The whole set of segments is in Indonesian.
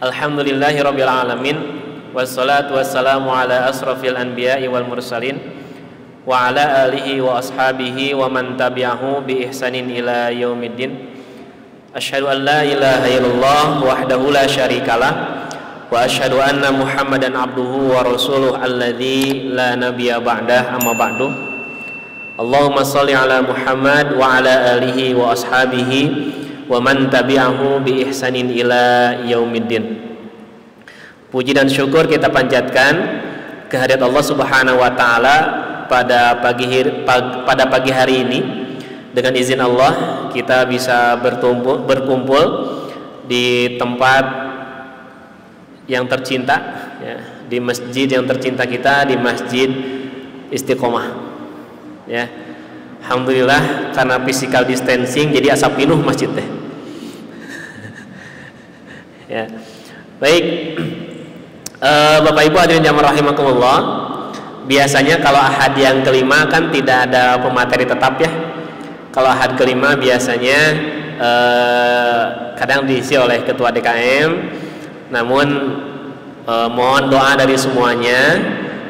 Alhamdulillahirabbil alamin wassalatu wassalamu ala asrofil anbiya'i wal mursalin wa ala alihi wa ashabihi wa man tabi'ahu bi ihsanin ila yaumiddin. Asyhadu an la ilaha illallah wahdahu la syarikalah wa asyhadu anna Muhammadan abduhu wa rasuluh alladzi la nabiyya ba'dah, amma ba'du. Allahumma shalli ala Muhammad wa ala alihi wa ashabihi wa man tabi'ahu bi ihsanin ila yaumiddin. Puji dan syukur kita panjatkan kehadirat Allah Subhanahu wa taala pada pagi hari ini. Dengan izin Allah kita bisa berkumpul di tempat yang tercinta, ya, di masjid yang tercinta kita, di Masjid Istiqomah, ya. Alhamdulillah karena physical distancing jadi asap pinuh masjid teh. Ya. Baik, Bapak Ibu hadirin jamaah rahimakumullah. Biasanya kalau ahad yang kelima kan tidak ada pemateri tetap, ya. Kalau ahad kelima biasanya kadang diisi oleh ketua DKM. Namun mohon doa dari semuanya.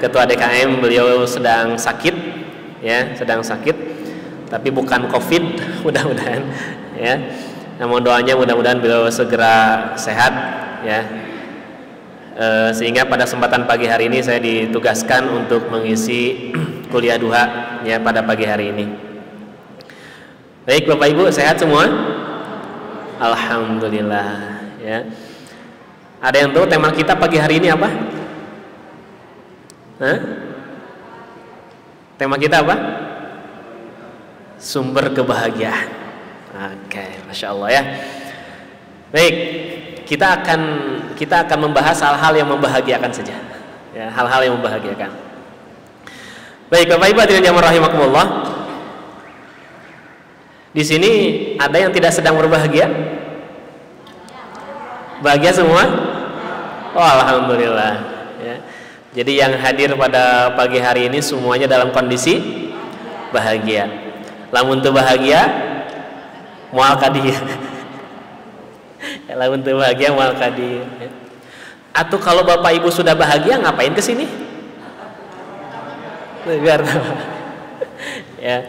Ketua DKM beliau sedang sakit, ya, sedang sakit, tapi bukan COVID, mudah-mudahan, ya. Namun doanya mudah-mudahan beliau segera sehat, ya. Sehingga pada kesempatan pagi hari ini saya ditugaskan untuk mengisi kuliah duha, ya, pada pagi hari ini. Baik Bapak Ibu, sehat semua? Alhamdulillah, ya. Ada yang tahu tema kita pagi hari ini apa? Hah? Tema kita apa? Sumber kebahagiaan. Oke, Masya Allah, ya. Baik, kita akan membahas hal-hal yang membahagiakan saja, ya, hal-hal yang membahagiakan. Baik Bapak Ibu hadirin jamaah rahimakumullah. Di sini ada yang tidak sedang berbahagia? Bahagia semua? Oh, alhamdulillah, ya. Jadi yang hadir pada pagi hari ini semuanya dalam kondisi bahagia. Lamun teu bahagia moal kadi. Lamun teu bahagia moal kadi. Atau kalau Bapak Ibu sudah bahagia ngapain ke sini? Biar ya.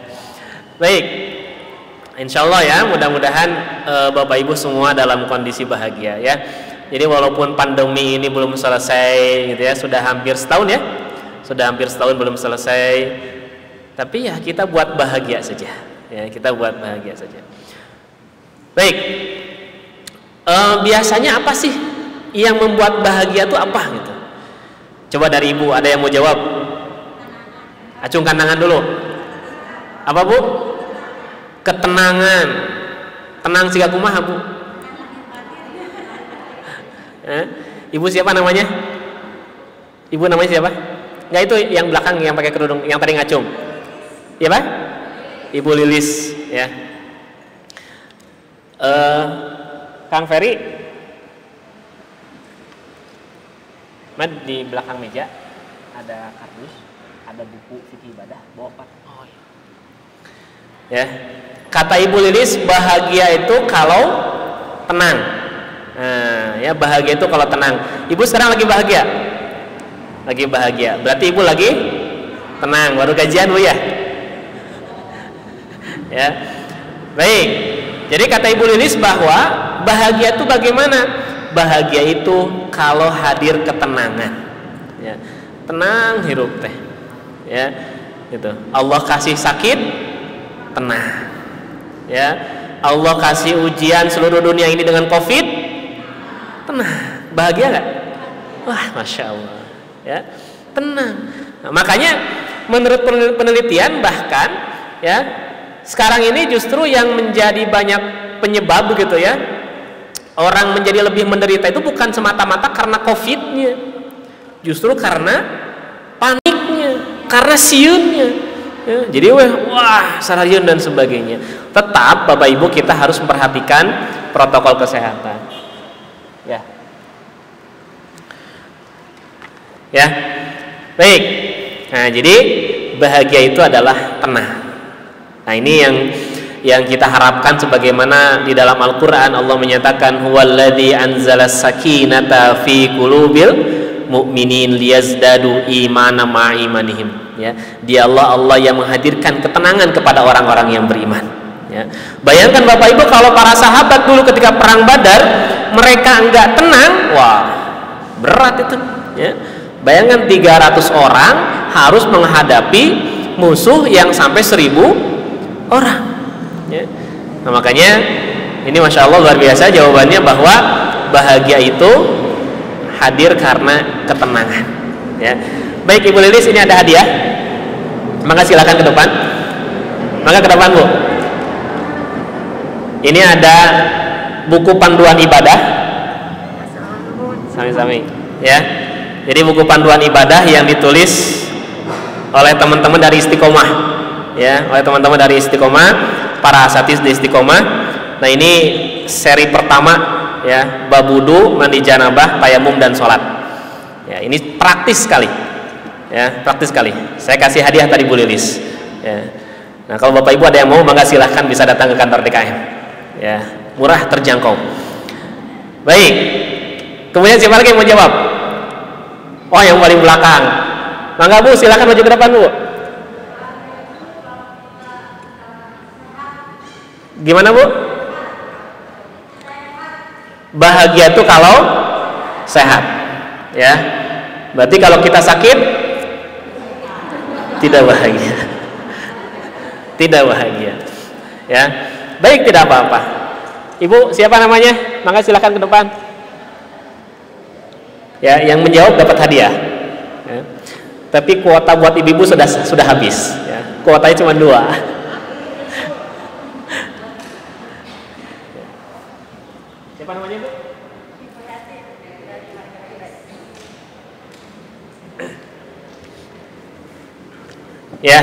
Baik. Insyaallah, ya, mudah-mudahan Bapak Ibu semua dalam kondisi bahagia, ya. Jadi walaupun pandemi ini belum selesai, gitu ya, sudah hampir setahun, ya, sudah hampir setahun belum selesai, tapi ya kita buat bahagia saja, ya, kita buat bahagia saja. Baik, biasanya apa sih yang membuat bahagia itu apa, gitu? Coba dari Ibu ada yang mau jawab? Acungkan tangan dulu. Apa Bu? Ketenangan. Tenang siga kumaha Bu? Ibu siapa namanya? Ibu namanya siapa? Enggak, itu yang belakang yang pakai kerudung, yang tadi ngacung. Iya Pak? Ibu Lilis, ya. Kang Ferry, Mad, di belakang meja ada kardus, ada buku fikih ibadah, bawa Pak. Oh, ya. Kata Ibu Lilis, bahagia itu kalau tenang. Nah, ya, bahagia itu kalau tenang. Ibu sekarang lagi bahagia? Lagi bahagia. Berarti Ibu lagi tenang. Baru gajian Bu, ya? Ya. Baik. Jadi kata Ibu Lilis bahwa bahagia itu bagaimana? Bahagia itu kalau hadir ketenangan. Ya. Tenang hirup teh. Ya. Gitu. Allah kasih sakit, tenang. Ya, Allah kasih ujian seluruh dunia ini dengan COVID, tenang, bahagia nggak? Wah, Masya Allah, ya, tenang. Nah, makanya menurut penelitian bahkan, ya, sekarang ini justru yang menjadi banyak penyebab, begitu ya, orang menjadi lebih menderita itu bukan semata-mata karena COVID-nya, justru karena paniknya, karena siunnya. Ya, jadi wah, sarayun dan sebagainya. Tetap Bapak Ibu kita harus memperhatikan protokol kesehatan. Ya. Ya. Baik. Nah, jadi bahagia itu adalah tenang. Nah, ini yang kita harapkan, sebagaimana di dalam Al-Qur'an Allah menyatakan huwallazi anzalas sakinata fi qulubil mu'minin liyazdadu imanan ma'a imanihim, ya. Dia Allah yang menghadirkan ketenangan kepada orang-orang yang beriman, ya. Bayangkan Bapak Ibu, kalau para sahabat dulu ketika perang Badar mereka enggak tenang, wah berat itu, ya. Bayangkan 300 orang harus menghadapi musuh yang sampai 1000 orang, ya. Nah makanya ini Masya Allah luar biasa jawabannya, bahwa bahagia itu hadir karena ketenangan, ya. Baik Ibu Lilis, ini ada hadiah, maka silakan ke depan. Maka ke depan Bu. Ini ada buku panduan ibadah. Sami-sami, ya. Jadi buku panduan ibadah yang ditulis oleh teman-teman dari Istiqomah, ya, oleh teman-teman dari Istiqomah, para asatidz di Istiqomah. Nah ini seri pertama, ya, bab wudu, mandi janabah, tayamum dan sholat. Ya, ini praktis sekali, ya, praktis sekali. Saya kasih hadiah tadi Bu Lilis, ya. Nah kalau Bapak Ibu ada yang mau, maka silahkan bisa datang ke kantor DKM, ya, murah terjangkau. Baik, kemudian siapa lagi yang mau jawab? Oh yang paling belakang, mangga Bu, silahkan maju ke depan Bu. Gimana Bu? Bahagia itu kalau sehat, ya. Berarti kalau kita sakit tidak bahagia. Tidak bahagia, ya. Baik, tidak apa-apa. Ibu siapa namanya? Maka silakan ke depan. Ya, yang menjawab dapat hadiah, ya. Tapi kuota buat ibu-ibu sudah habis, ya. Kuotanya cuma 2. Siapa namanya Bu? Ya.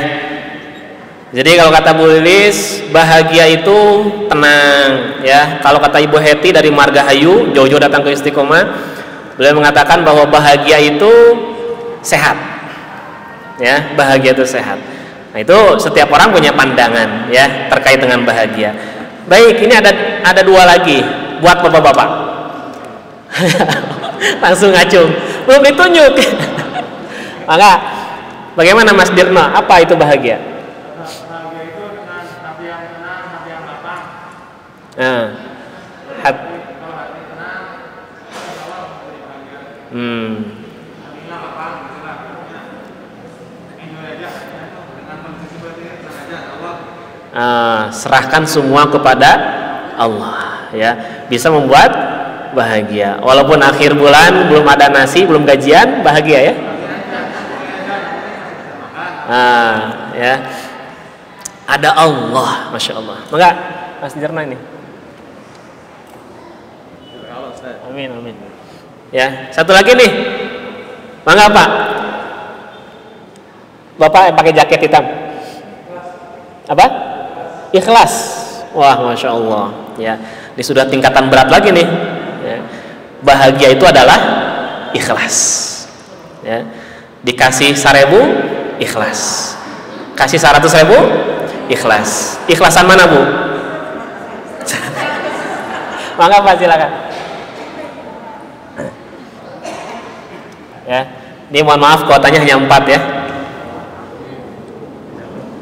Jadi kalau kata Bu Lilis, bahagia itu tenang, ya. Kalau kata Ibu Heti dari Margahayu, jauh-jauh datang ke Istiqomah, beliau mengatakan bahwa bahagia itu sehat, ya. Bahagia itu sehat. Nah itu setiap orang punya pandangan, ya, terkait dengan bahagia. Baik, ini ada 2 lagi buat bapak-bapak. Langsung ngacung, belum ditunjuk. Maka bagaimana Mas Dirno, apa itu bahagia? Bahagia itu dengan hati yang tenang, hati yang lapang. Nah, Kalau hati tenang, Allah memberi bahagia. Hatinya lapang, itulah. Enjoy aja, dengan kondisi seperti ini, tenang aja, Allah. Serahkan semua kepada Allah, ya. Bisa membuat bahagia. Walaupun akhir bulan belum ada nasi, belum gajian, bahagia, ya. Ya. Ada Allah, Masya Allah. Maka Mas Dirna ini. Amin, amin. Ya, satu lagi nih. Mangga Pak. Bapak yang pakai jaket hitam. Apa? Ikhlas. Wah, Masya Allah. Ya, ini sudah tingkatan berat lagi nih. Ya. Bahagia itu adalah ikhlas. Ya. Dikasih 1000, ikhlas. Kasih 100.000, ikhlas. Ikhlasan mana Bu? Mangga Pak, silakan. Ya, ini mohon maaf kuotanya hanya 4, ya.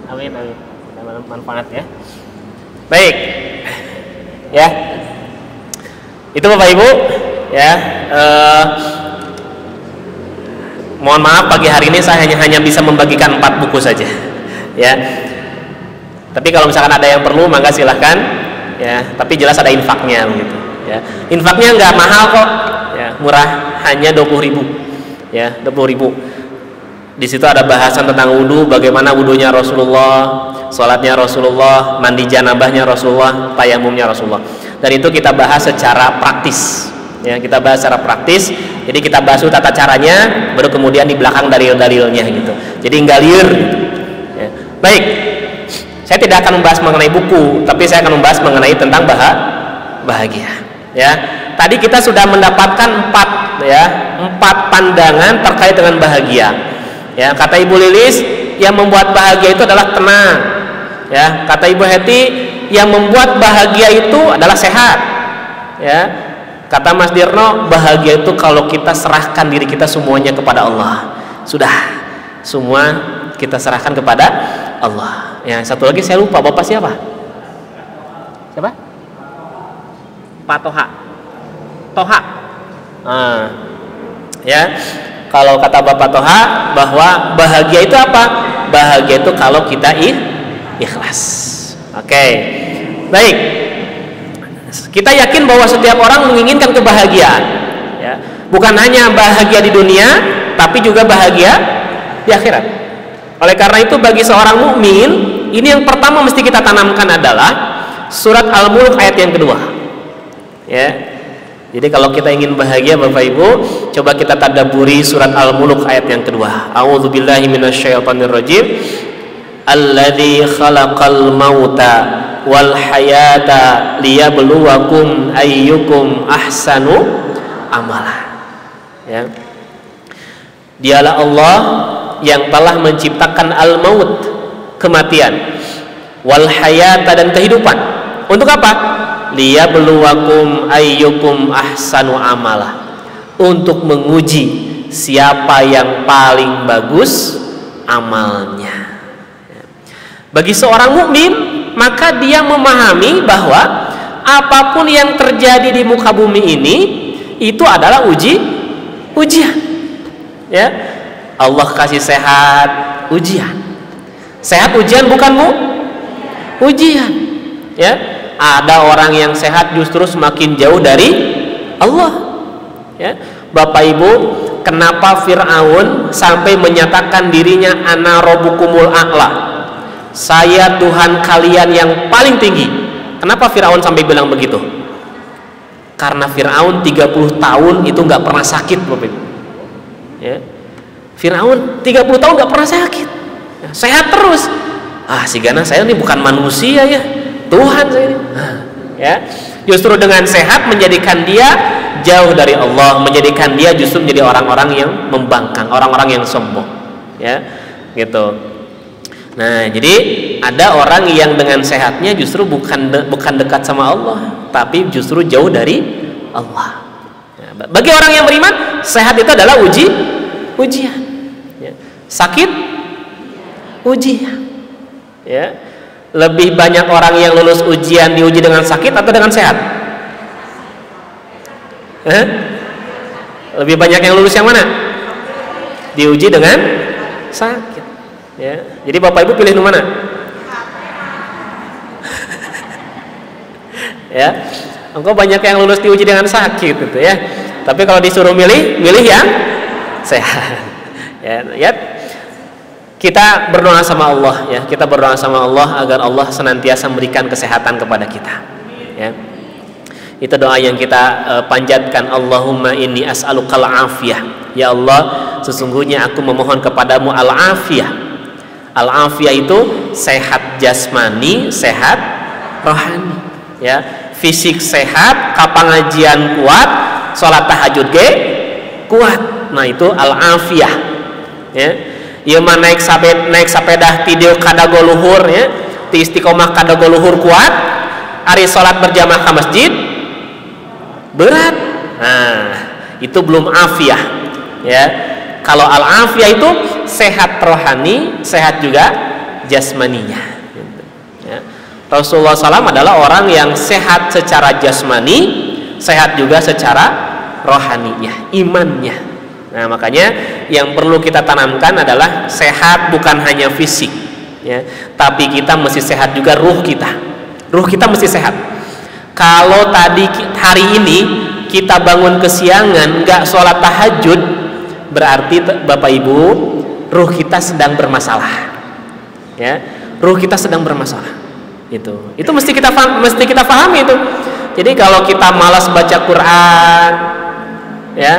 Amin, amin. Manfaat, ya. Baik, ya. Itu Bapak Ibu, ya. Mohon maaf pagi hari ini saya hanya bisa membagikan 4 buku saja, ya. Tapi kalau misalkan ada yang perlu, maka silahkan, ya. Tapi jelas ada infaknya, begitu, ya. Infaknya nggak mahal kok, ya. Murah, hanya 20.000, ya. 20.000. Di situ ada bahasan tentang wudhu, bagaimana wudhunya Rasulullah, sholatnya Rasulullah, mandi janabahnya Rasulullah, tayamumnya Rasulullah. Dan itu kita bahas secara praktis, ya. Kita bahas secara praktis. Jadi kita bahas tata caranya, baru kemudian di belakang dalil-dalilnya, gitu. Jadi nggak liar, ya. Baik, saya tidak akan membahas mengenai buku, tapi saya akan membahas mengenai tentang bahagia, ya. Tadi kita sudah mendapatkan 4 pandangan terkait dengan bahagia. Ya, kata Ibu Lilis, yang membuat bahagia itu adalah tenang. Ya, kata Ibu Heti, yang membuat bahagia itu adalah sehat. Ya, kata Mas Dirno, bahagia itu kalau kita serahkan diri kita semuanya kepada Allah. Sudah, semua kita serahkan kepada Allah. Ya, satu lagi saya lupa, Bapak siapa? Siapa? Pak Toha. Toha. Nah, ya, kalau kata Bapak Toha bahwa bahagia itu apa? Bahagia itu kalau kita ikhlas. Oke, baik. Kita yakin bahwa setiap orang menginginkan kebahagiaan. Ya, bukan hanya bahagia di dunia, tapi juga bahagia di akhirat. Oleh karena itu, bagi seorang mukmin, ini yang pertama mesti kita tanamkan adalah surat Al-Mulk ayat yang kedua. Ya. Jadi kalau kita ingin bahagia Bapak Ibu, coba kita tadabburi surat Al-Mulk ayat yang kedua. A'udzubillahi minasyaitonirrajim. Alladzi khalaqal mauta wal hayata liyabluwakum ayyukum ahsanu amala. Ya. Dialah Allah yang telah menciptakan al-maut, kematian, wal hayata, dan kehidupan. Untuk apa? Liyabluwakum ayyukum ahsanu amala, untuk menguji siapa yang paling bagus amalnya. Bagi seorang mukmin, maka dia memahami bahwa apapun yang terjadi di muka bumi ini itu adalah ujian. Ya, Allah kasih sehat, ujian. Sehat ujian, bukanmu? Ujian. Ya, ada orang yang sehat justru semakin jauh dari Allah. Ya, Bapak Ibu, kenapa Fir'aun sampai menyatakan dirinya ana rabbukumul a'la? Saya Tuhan kalian yang paling tinggi. Kenapa Fir'aun sampai bilang begitu? Karena Fir'aun 30 tahun itu nggak pernah sakit, Bapak Ibu. Ya. Fir'aun 30 tahun nggak pernah sakit, ya, sehat terus. Si Gana, saya ini bukan manusia ya, Tuhan saya ini. Ya, justru dengan sehat menjadikan dia jauh dari Allah, menjadikan dia justru menjadi orang-orang yang membangkang, orang-orang yang sombong. Ya, gitu. Nah, jadi ada orang yang dengan sehatnya justru bukan dekat sama Allah, tapi justru jauh dari Allah. Ya, bagi orang yang beriman, sehat itu adalah ujian. Ya. Sakit, ujian. Ya. Lebih banyak orang yang lulus ujian diuji dengan sakit atau dengan sehat? Lebih banyak yang lulus yang mana? Diuji dengan sakit. Ya, jadi Bapak Ibu pilih mana? Ya, engkau banyak yang lulus diuji dengan sakit gitu ya. Tapi kalau disuruh milih yang sehat. Ya, kita berdoa sama Allah ya. Kita berdoa sama Allah agar Allah senantiasa memberikan kesehatan kepada kita. Ya. Itu doa yang kita panjatkan. Allahumma inni as'alukal afiyah. Ya Allah, sesungguhnya aku memohon kepadamu al-afiyah. Al-afiyah itu sehat jasmani, sehat rohani. Ya, fisik sehat, kapangajian kuat, sholat tahajud kuat. Nah, itu al-afiyah. Ya, ieu mah naik sepeda tidieu kadago luhur ya, ti istiqomah kadago luhur kuat, ari sholat berjamaah ke masjid berat. Nah, itu belum afiyah. Ya. Kalau al-afiyah itu sehat rohani, sehat juga jasmaninya. Ya. Rasulullah SAW adalah orang yang sehat secara jasmani, sehat juga secara rohaninya, imannya. Nah, makanya yang perlu kita tanamkan adalah sehat bukan hanya fisik, ya, tapi kita mesti sehat juga ruh kita. Ruh kita mesti sehat. Kalau tadi hari ini kita bangun kesiangan, nggak sholat tahajud, berarti Bapak Ibu, ruh kita sedang bermasalah. Ya, ruh kita sedang bermasalah. Itu mesti kita pahami itu. Jadi kalau kita malas baca Quran, ya,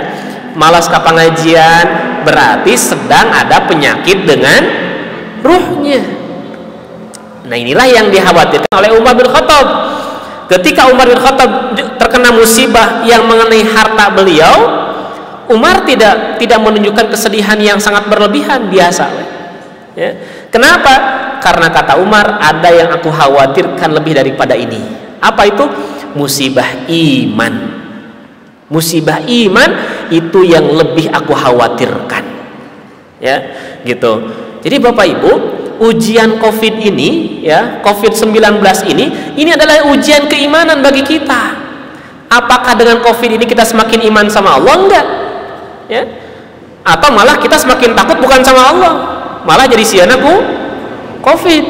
malas ke pengajian, berarti sedang ada penyakit dengan ruhnya. Nah, inilah yang dikhawatirkan oleh Umar bin Khattab. Ketika Umar bin Khattab terkena musibah yang mengenai harta beliau, Umar tidak menunjukkan kesedihan yang sangat berlebihan, biasa. Ya. Kenapa? Karena kata Umar, ada yang aku khawatirkan lebih daripada ini. Apa itu? Musibah iman. Musibah iman itu yang lebih aku khawatirkan. Ya, gitu. Jadi Bapak Ibu, ujian Covid ini, ya, Covid-19 ini adalah ujian keimanan bagi kita. Apakah dengan Covid ini kita semakin iman sama Allah? Enggak. Ya. Atau malah kita semakin takut bukan sama Allah, malah jadi sianaku Covid.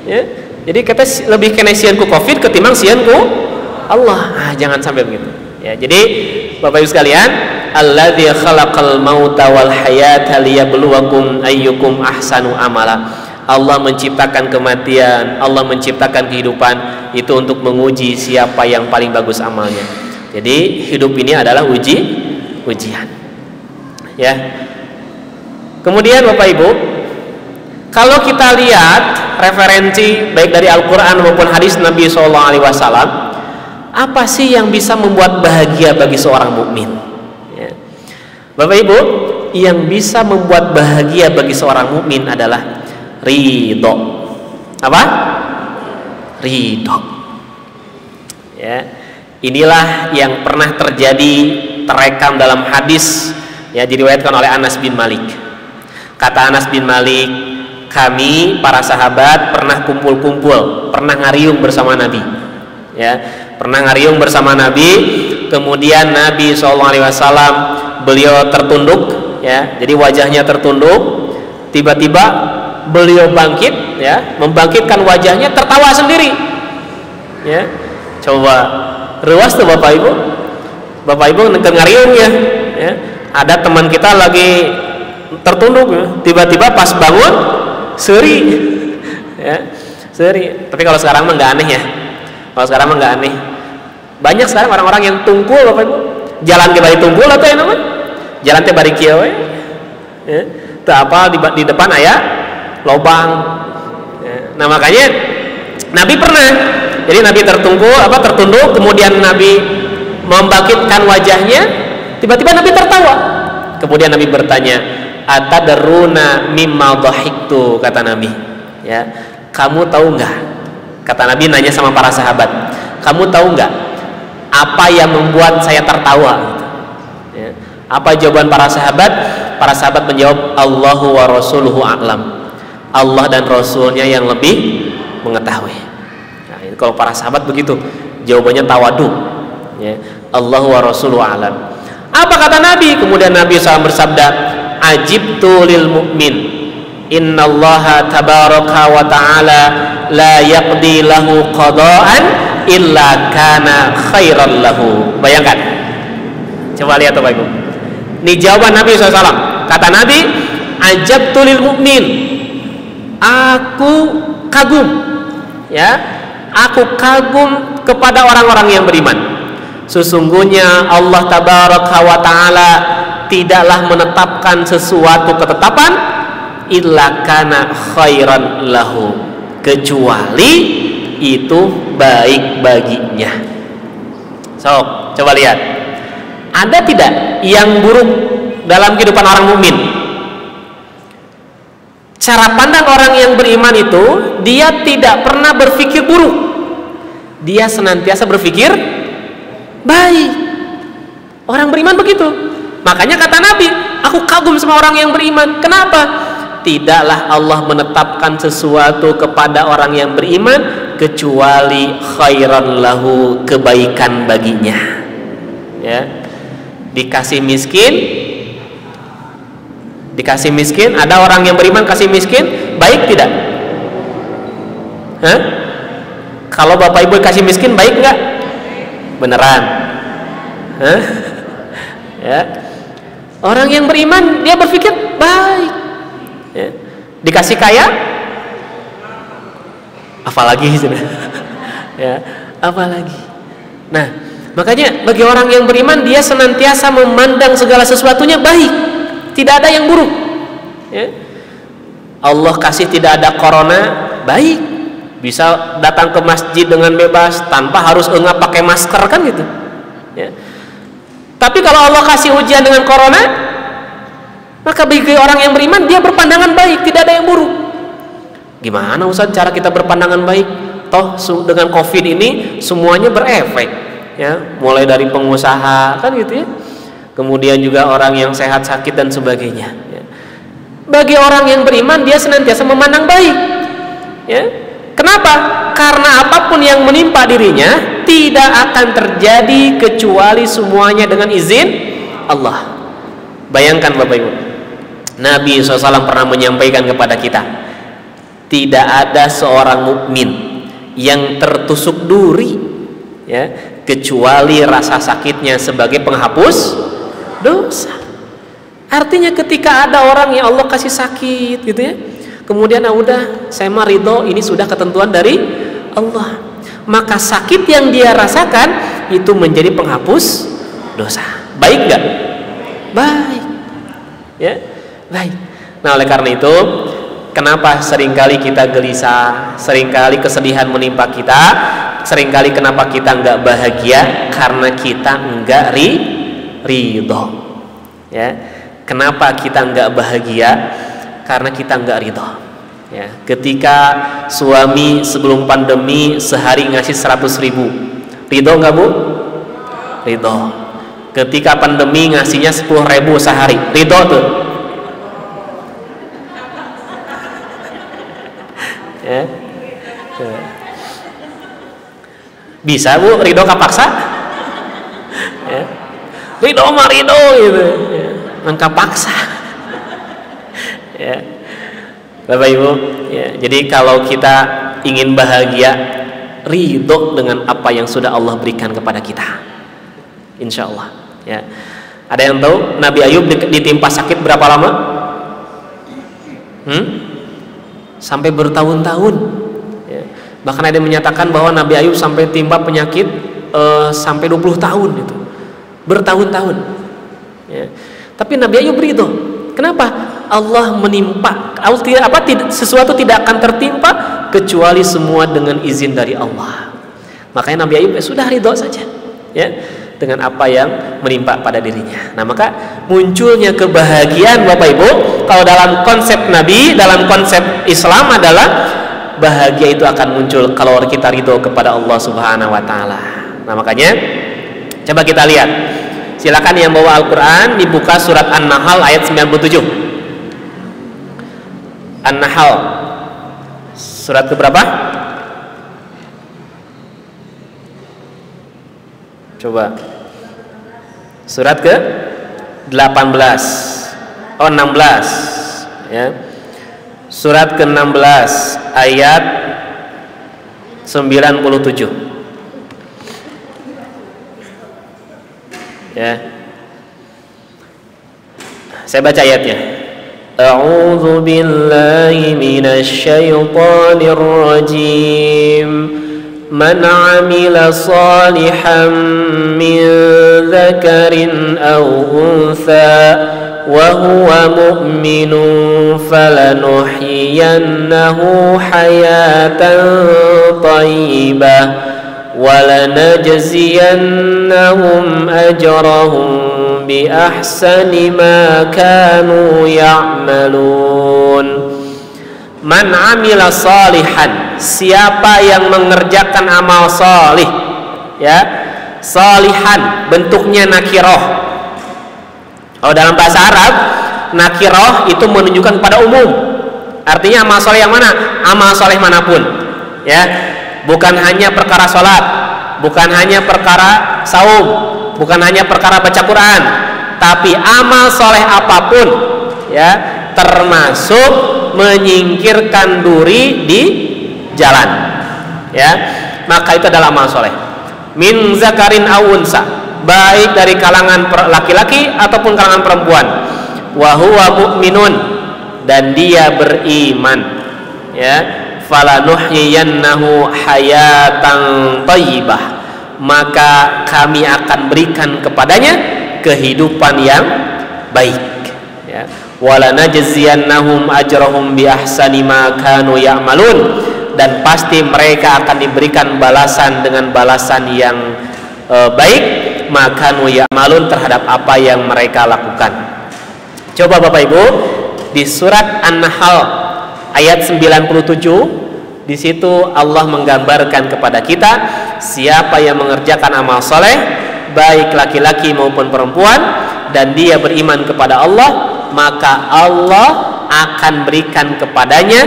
Ya. Jadi kita lebih kena sianku Covid ketimbang sianku Allah. Ah, jangan sampai begitu. Ya, jadi Bapak Ibu sekalian, alladzi khalaqal mauta wal hayata liyabluwakum ayyukum ahsanu amala. Allah menciptakan kematian, Allah menciptakan kehidupan itu untuk menguji siapa yang paling bagus amalnya. Jadi hidup ini adalah ujian. Ya. Kemudian Bapak Ibu, kalau kita lihat referensi baik dari Al-Qur'an maupun hadis Nabi SAW, apa sih yang bisa membuat bahagia bagi seorang mukmin? Ya. Bapak Ibu, yang bisa membuat bahagia bagi seorang mukmin adalah ridho. Apa? Ridho. Ya. Inilah yang pernah terjadi, terekam dalam hadis, ya, diriwayatkan oleh Anas bin Malik. Kata Anas bin Malik, kami para sahabat pernah kumpul-kumpul, pernah ngariung bersama Nabi. Ya, pernah ngariung bersama Nabi. Kemudian Nabi SAW beliau tertunduk, ya, jadi wajahnya tertunduk. Tiba-tiba beliau bangkit, ya, membangkitkan wajahnya, tertawa sendiri. Ya, coba ruas tuh Bapak Ibu. Bapak Ibu ngariung ya. Ya, ada teman kita lagi tertunduk, ya. Tiba-tiba pas bangun seri. Ya, seri. Tapi kalau sekarang mah nggak aneh ya. Kalau sekarang mah nggak aneh. Banyak sekarang orang-orang yang tungkul Bapak Ibu. Jalan ke bari tungkul atau yang namanya? Jalan ke bari kieu we. Ya. Teu apa di depan aya lobang. Ya. Nah, makanya Nabi pernah. Jadi Nabi tertunduk, kemudian Nabi membangkitkan wajahnya, tiba-tiba Nabi tertawa. Kemudian Nabi bertanya, "Atadruna mimma dhahiktu?" kata Nabi. Ya. Kamu tahu enggak? Kata Nabi nanya sama para sahabat, "Kamu tahu enggak apa yang membuat saya tertawa?" Ya. Apa jawaban para sahabat? Para sahabat menjawab, "Allahu wa rasuluhu a'lam." Allah dan Rasulnya yang lebih mengetahui. Nah, ini kalau para sahabat begitu, jawabannya tawadu. Ya. Allahu wa rasuluhu a'lam. Apa kata Nabi? Kemudian Nabi SAW bersabda, "Ajibtu lil mu'min, innallaha tabaraka wa ta'ala la yaqdi lahu qada'an illa kana khairan lahu." Bayangkan. Coba lihat Bapak Ibu. Ini jawaban Nabi SAW. Kata Nabi, "Ajabtu lil mu'min." Aku kagum, ya, aku kagum kepada orang-orang yang beriman. Sesungguhnya Allah tabaraka wa ta'ala tidaklah menetapkan sesuatu ketetapan illa kana khairan lahu, kecuali itu baik baginya. So, coba lihat, ada tidak yang buruk dalam kehidupan orang mukmin? Cara pandang orang yang beriman itu, dia tidak pernah berpikir buruk, dia senantiasa berpikir baik. Orang beriman begitu. Makanya kata Nabi, aku kagum sama orang yang beriman. Kenapa? Tidaklah Allah menetapkan sesuatu kepada orang yang beriman kecuali khairan lahu, kebaikan baginya. Ya. Dikasih miskin, ada orang yang beriman kasih miskin, baik tidak? Hah? Kalau Bapak Ibu kasih miskin, baik enggak? Beneran? Hah? Ya. Orang yang beriman dia berpikir baik. Ya. Dikasih kaya, apalagi sudah. Ya, apalagi. Nah, makanya bagi orang yang beriman, dia senantiasa memandang segala sesuatunya baik, tidak ada yang buruk. Ya. Allah kasih tidak ada corona, baik, bisa datang ke masjid dengan bebas tanpa harus pakai masker, kan gitu. Ya. Tapi kalau Allah kasih ujian dengan corona, maka bagi orang yang beriman dia berpandangan baik, tidak ada yang buruk. Gimana Ustaz cara kita berpandangan baik? Toh dengan COVID ini semuanya berefek, ya, mulai dari pengusaha kan gitu ya, kemudian juga orang yang sehat sakit dan sebagainya, ya. Bagi orang yang beriman dia senantiasa memandang baik, ya. Kenapa? Karena apapun yang menimpa dirinya tidak akan terjadi kecuali semuanya dengan izin Allah. Bayangkan Bapak Ibu, Nabi SAW pernah menyampaikan kepada kita, tidak ada seorang mukmin yang tertusuk duri, ya, kecuali rasa sakitnya sebagai penghapus dosa. Artinya ketika ada orang yang Allah kasih sakit gitu ya, kemudian udah saya mah ridho, ini sudah ketentuan dari Allah, maka sakit yang dia rasakan itu menjadi penghapus dosa. Baik nggak? Baik, ya, baik. Nah oleh karena itu, kenapa seringkali kita gelisah, seringkali kesedihan menimpa kita, seringkali kenapa kita nggak bahagia? Karena kita nggak ridho, ya. Kenapa kita nggak bahagia? Karena kita nggak ridho, ya. Ketika suami sebelum pandemi sehari ngasih 100.000, ridho nggak Bu? Ridho. Ketika pandemi ngasihnya 10.000 sehari, ridho tuh? Ya. Bisa Bu ridho kapaksa? Ya. Ridho mah ridho gitu, ya. Lengkap paksa. Ya. Bapak Ibu, ya. Jadi kalau kita ingin bahagia, ridho dengan apa yang sudah Allah berikan kepada kita, insya Allah, ya. Ada yang tahu Nabi Ayub ditimpa sakit berapa lama? Sampai bertahun-tahun, ya. Bahkan ada yang menyatakan bahwa Nabi Ayub sampai timpa penyakit sampai 20 tahun itu, bertahun-tahun, ya. Tapi Nabi Ayub ridho. Kenapa? Allah menimpa sesuatu tidak akan tertimpa kecuali semua dengan izin dari Allah. Makanya Nabi Ayub sudah ridho saja, ya, dengan apa yang menimpa pada dirinya. Nah maka munculnya kebahagiaan Bapak Ibu, kalau dalam konsep Nabi, dalam konsep Islam adalah bahagia itu akan muncul kalau kita ridho kepada Allah Subhanahu Wa Taala. Nah makanya coba kita lihat, silakan yang bawa Al-Quran dibuka surat An-Nahl ayat 97. An-Nahl surat keberapa? Coba surat ke 18, 16, ya. Surat ke-16 ayat 97, ya. Saya baca ayatnya. A'udzu billahi minasy syaithanir rajim. Man 'amila shalihan min dzakarin aw untha wa huwa mu'minun falanuhyiyannahu hayatan thayyibah wa lanajziyannahum ajrahum bi ahsani ma kanu ya'malun. Man 'amila shalihan, siapa yang mengerjakan amal salih, ya. Salihan bentuknya nakirah. Kalau dalam bahasa Arab, nakirah itu menunjukkan pada umum. Artinya amal saleh yang mana? Amal saleh manapun, ya. Bukan hanya perkara sholat, bukan hanya perkara saum, bukan hanya perkara baca Quran, tapi amal saleh apapun, ya, termasuk menyingkirkan duri di jalan, ya, maka itu adalah amal soleh. Min zakarin awunsa, baik dari kalangan laki-laki ataupun kalangan perempuan. Wa huwa mu'minun, dan dia beriman, ya. Falanuhyiyannahu hayatan thayyibah, maka kami akan berikan kepadanya kehidupan yang baik, ya. Wala najziyannahum ajrahum bi ahsani ma kanu ya'malun, dan pasti mereka akan diberikan balasan dengan balasan yang baik, makanu ya'malun, terhadap apa yang mereka lakukan. Coba Bapak Ibu di surat An-Nahl ayat 97, di situ Allah menggambarkan kepada kita siapa yang mengerjakan amal soleh, baik laki-laki maupun perempuan, dan dia beriman kepada Allah, maka Allah akan berikan kepadanya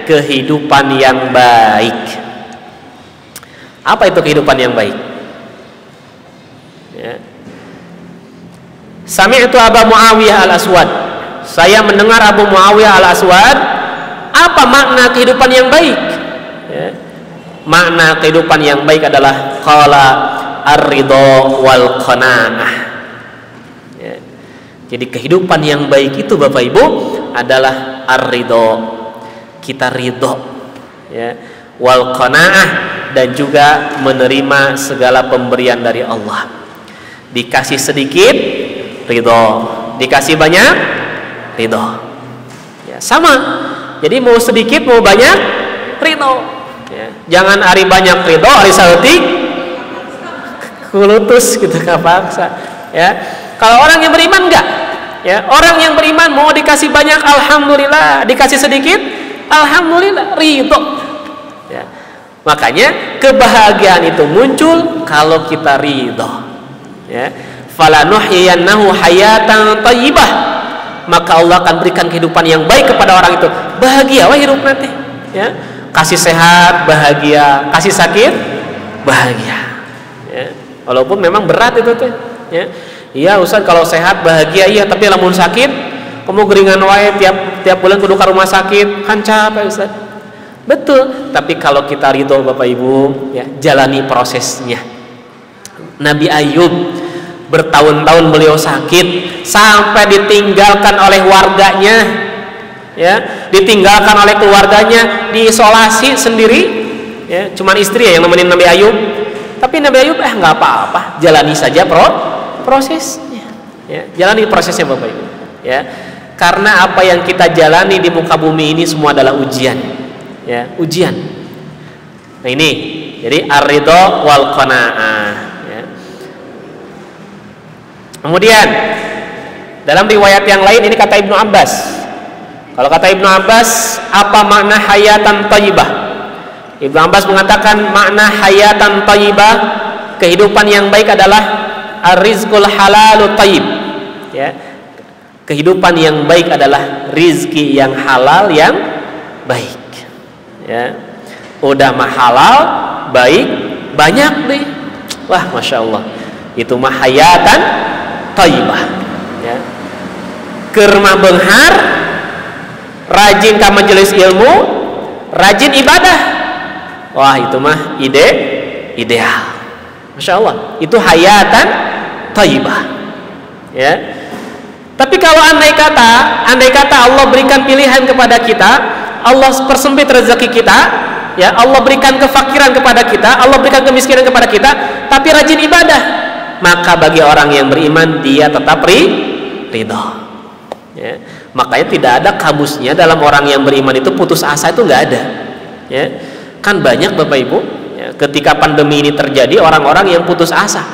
kehidupan yang baik. Apa itu kehidupan yang baik? Ya. Sami'tu Abu Muawiyah al-Aswad. Saya mendengar Abu Muawiyah al-Aswad. Apa makna kehidupan yang baik? Ya. Makna kehidupan yang baik adalah qala ar-ridha wal qanaah. Ya. Jadi kehidupan yang baik itu Bapak Ibu adalah ar-ridha. Kita ridho, ya, wal qanaah, dan juga menerima segala pemberian dari Allah. Dikasih sedikit ridho, dikasih banyak ridho, ya, sama. Jadi mau sedikit mau banyak ridho, ya. Jangan hari banyak ridho, hari sautik kulutus gitu, kapaksa, ya. Kalau orang yang beriman enggak, ya, orang yang beriman mau dikasih banyak alhamdulillah, dikasih sedikit alhamdulillah, ridho, ya. Makanya kebahagiaan itu muncul kalau kita ridho, ya. Falanuhyiyannahu hayatan thayyibah, maka Allah akan berikan kehidupan yang baik kepada orang itu. Bahagia wah hidup nanti, ya. Kasih sehat bahagia, kasih sakit bahagia, ya. Walaupun memang berat itu teh, ya. Iya Ustaz, kalau sehat bahagia iya, tapi lamun sakit kamu geringan wae tiap bulan kudu ka rumah sakit, kan capek Ustaz. Betul, tapi kalau kita ridho Bapak Ibu, ya, jalani prosesnya. Nabi Ayub bertahun-tahun beliau sakit sampai ditinggalkan oleh warganya, ya, ditinggalkan oleh keluarganya, diisolasi sendiri, ya, cuman istri ya yang nemenin Nabi Ayub. Tapi Nabi Ayub nggak apa-apa, jalani saja prosesnya, ya, jalani prosesnya Bapak Ibu, ya, karena apa yang kita jalani di muka bumi ini semua adalah ujian, ya, ujian. Nah ini, jadi ar-ridha wal qanaah, ya. Kemudian dalam riwayat yang lain ini kata Ibnu Abbas. Kalau kata Ibnu Abbas, apa makna hayatan thayyibah? Ibnu Abbas mengatakan makna hayatan thayyibah, kehidupan yang baik adalah ar-rizqul halalut thayyib, ya. Kehidupan yang baik adalah rizki yang halal yang baik, ya. Udah mah halal baik banyak deh, wah masya Allah, itu mah hayatan thayyibah, ya. Keur mah beunghar, rajin ka majelis ilmu, rajin ibadah, wah itu mah ideal, masya Allah, itu hayatan thayyibah, ya. Tapi kalau andai kata Allah berikan pilihan kepada kita, Allah persempit rezeki kita, ya, Allah berikan kefakiran kepada kita, Allah berikan kemiskinan kepada kita, tapi rajin ibadah, maka bagi orang yang beriman dia tetap ridho, ya. Makanya tidak ada kamusnya dalam orang yang beriman itu putus asa, itu nggak ada, ya. Kan banyak Bapak Ibu, ya, ketika pandemi ini terjadi orang-orang yang putus asa,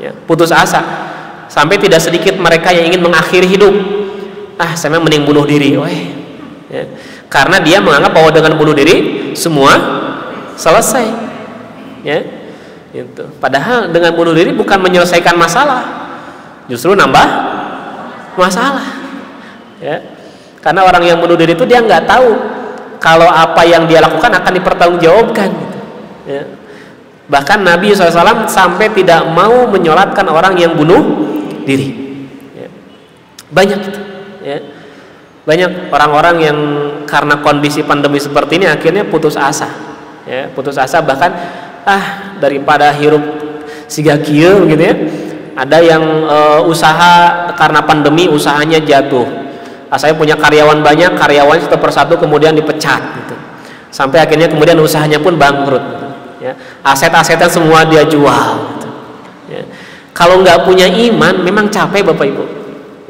ya, putus asa. Sampai tidak sedikit mereka yang ingin mengakhiri hidup. Saya mending bunuh diri, ya. Karena dia menganggap bahwa dengan bunuh diri semua selesai, ya. Itu. Padahal dengan bunuh diri bukan menyelesaikan masalah, justru nambah masalah, ya. Karena orang yang bunuh diri itu dia nggak tahu kalau apa yang dia lakukan akan dipertanggungjawabkan, gitu, ya. Bahkan Nabi SAW sampai tidak mau menyolatkan orang yang bunuh diri, ya. Banyak itu, ya. Banyak orang-orang yang karena kondisi pandemi seperti ini akhirnya putus asa, ya, putus asa, bahkan daripada hirup siga kieu gitu, ya. Ada yang usaha karena pandemi usahanya jatuh. Saya punya karyawan banyak, karyawan satu persatu kemudian dipecat gitu. Sampai akhirnya kemudian usahanya pun bangkrut, gitu, ya. Aset-asetnya semua dia jual, gitu, ya. Kalau nggak punya iman memang capek Bapak Ibu,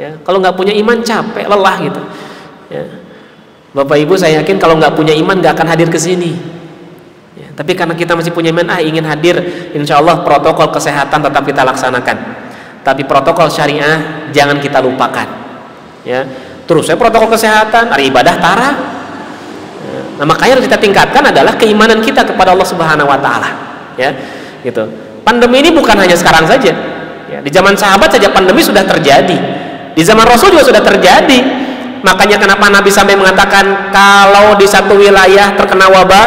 ya. Kalau nggak punya iman capek, lelah gitu, ya. Bapak Ibu saya yakin kalau nggak punya iman nggak akan hadir ke sini, ya. Tapi karena kita masih punya iman, ingin hadir, insya Allah protokol kesehatan tetap kita laksanakan. Tapi protokol syariah jangan kita lupakan, ya. Terus saya protokol kesehatan, hari ibadah tara, Nah, makanya harus kita tingkatkan adalah keimanan kita kepada Allah Subhanahu wa taala, ya. Gitu. Pandemi ini bukan hanya sekarang saja. Ya, di zaman sahabat saja pandemi sudah terjadi. Di zaman Rasul juga sudah terjadi. Makanya kenapa Nabi sampai mengatakan kalau di satu wilayah terkena wabah,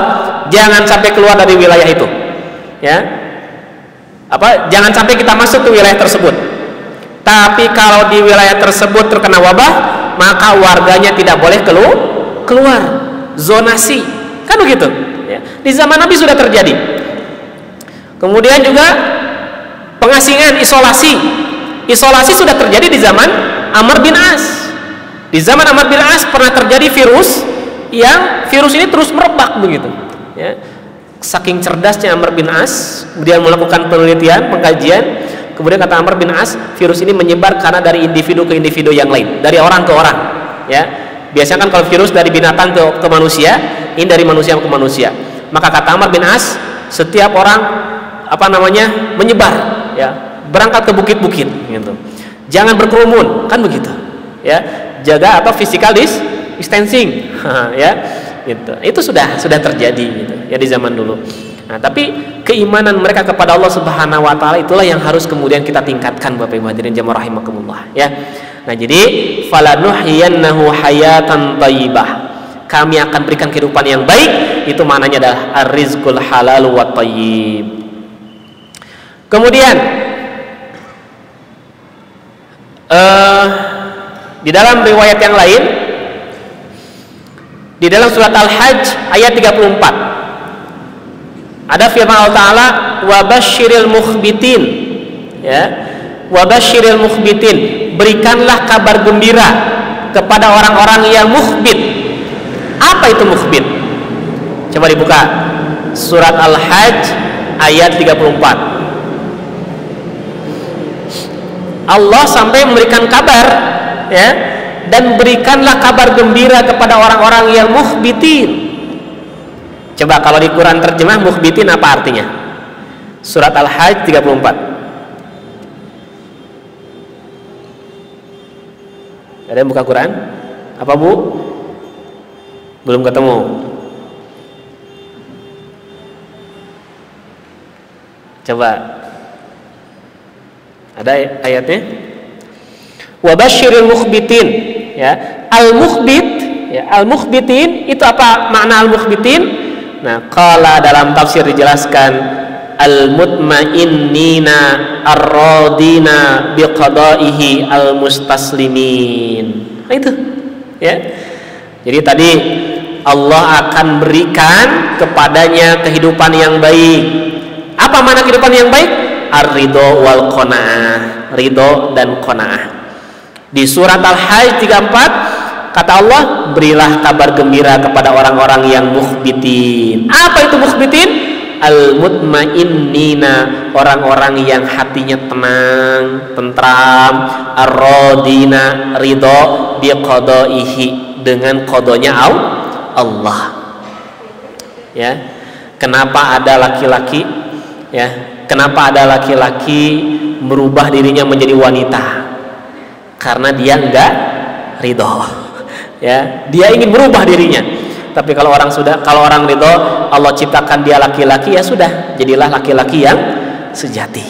jangan sampai keluar dari wilayah itu. Ya. Jangan sampai kita masuk ke wilayah tersebut. Tapi kalau di wilayah tersebut terkena wabah, maka warganya tidak boleh keluar. Zonasi. Kan begitu, ya. Di zaman Nabi sudah terjadi. Kemudian juga pengasingan, isolasi. Isolasi sudah terjadi di zaman Amr bin As. Di zaman Amr bin As pernah terjadi virus ini terus merebak begitu, ya. Saking cerdasnya Amr bin As, kemudian melakukan penelitian, pengkajian, kemudian kata Amr bin As, virus ini menyebar karena dari individu ke individu yang lain, dari orang ke orang, ya. Biasanya kan kalau virus dari binatang ke manusia, ini dari manusia ke manusia. Maka kata Amr bin As, setiap orang menyebar, ya, berangkat ke bukit-bukit, gitu. Jangan berkerumun, kan begitu, ya. Jaga physical distancing, ya, gitu. Itu sudah terjadi, gitu, ya, di zaman dulu. Nah, tapi keimanan mereka kepada Allah Subhanahu wa taala itulah yang harus kemudian kita tingkatkan, Bapak Ibu hadirin jamaah rahimakumullah, ya. Nah, jadi falanuhyiyannahu hayatan thayyibah. Kami akan berikan kehidupan yang baik, itu maknanya adalah ar-rizqul halal wa thayyib. Kemudian di dalam riwayat yang lain, di dalam surat Al-Hajj ayat 34 ada firman Allah Ta'ala, wabashiril mukhbitin, ya, wabashiril mukhbitin, berikanlah kabar gembira kepada orang-orang yang mukhbit. Apa itu mukhbit? Coba dibuka surat Al-Hajj ayat 34. Allah sampai memberikan kabar, ya, dan berikanlah kabar gembira kepada orang-orang yang mukhbitin. Coba kalau di Quran terjemah mukhbitin apa artinya? Surat Al-Hajj 34. Ada yang buka Quran? Apa, Bu? Belum ketemu. Coba. Ada ayatnya? Wabashiril mukhbitin, ya. Al-mukhbit, ya, al-mukhbitin itu apa makna al-mukhbitin? Nah, qala dalam tafsir dijelaskan al-mutmainnina ar-radina biqada'ihi al-mustaslimin. Nah, itu, ya. Jadi tadi Allah akan berikan kepadanya kehidupan yang baik. Apa makna kehidupan yang baik? Ar-ridho wal qanaah, ridho dan qanaah. Di surat Al-Hajj 34 kata Allah, berilah kabar gembira kepada orang-orang yang mukhbitin. Apa itu mukhbitin? Al-mutmainnina, orang-orang yang hatinya tenang, tentram, ar-radina, ridho biqadaihi, dengan qadanya Allah. Ya. Kenapa ada laki-laki, ya? Kenapa ada laki-laki merubah dirinya menjadi wanita? Karena dia enggak ridho, ya. Dia ingin merubah dirinya. Tapi kalau orang ridho, Allah ciptakan dia laki-laki, ya sudah, jadilah laki-laki yang sejati,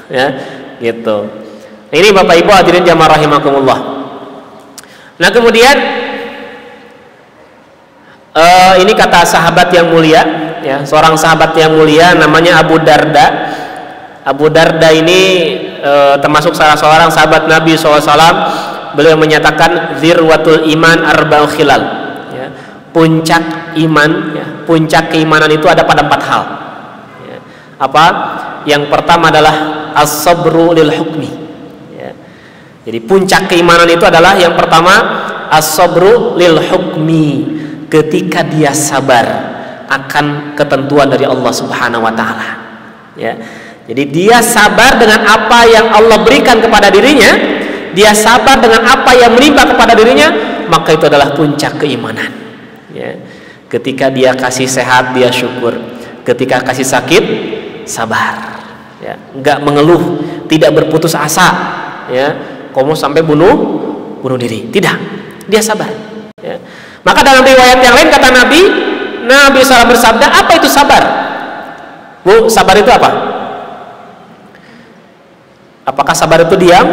ya, gitu. Ini Bapak Ibu hadirin jamaah rahimakumullah. Nah, kemudian ini kata sahabat yang mulia, ya, seorang sahabat yang mulia namanya Abu Darda. Abu Darda ini termasuk salah seorang sahabat Nabi SAW. Beliau menyatakan zirwatul iman arba'u khilal, ya, puncak iman, ya, puncak keimanan itu ada pada 4 hal, ya. Apa? Yang pertama adalah as-sabru lil hukmi, ya. Jadi puncak keimanan itu adalah yang pertama as-sabru lil hukmi, ketika dia sabar akan ketentuan dari Allah Subhanahu wa taala, ya. Jadi dia sabar dengan apa yang Allah berikan kepada dirinya, dia sabar dengan apa yang menimpa kepada dirinya, maka itu adalah puncak keimanan, ya. Ketika dia kasih sehat, dia syukur. Ketika kasih sakit, sabar, ya. Enggak mengeluh, tidak berputus asa, ya. Kamu sampai bunuh diri, tidak, dia sabar, ya. Maka dalam riwayat yang lain kata Nabi, Nabi SAW bersabda, apa itu sabar? Bu, sabar itu apa? Apakah sabar itu diam?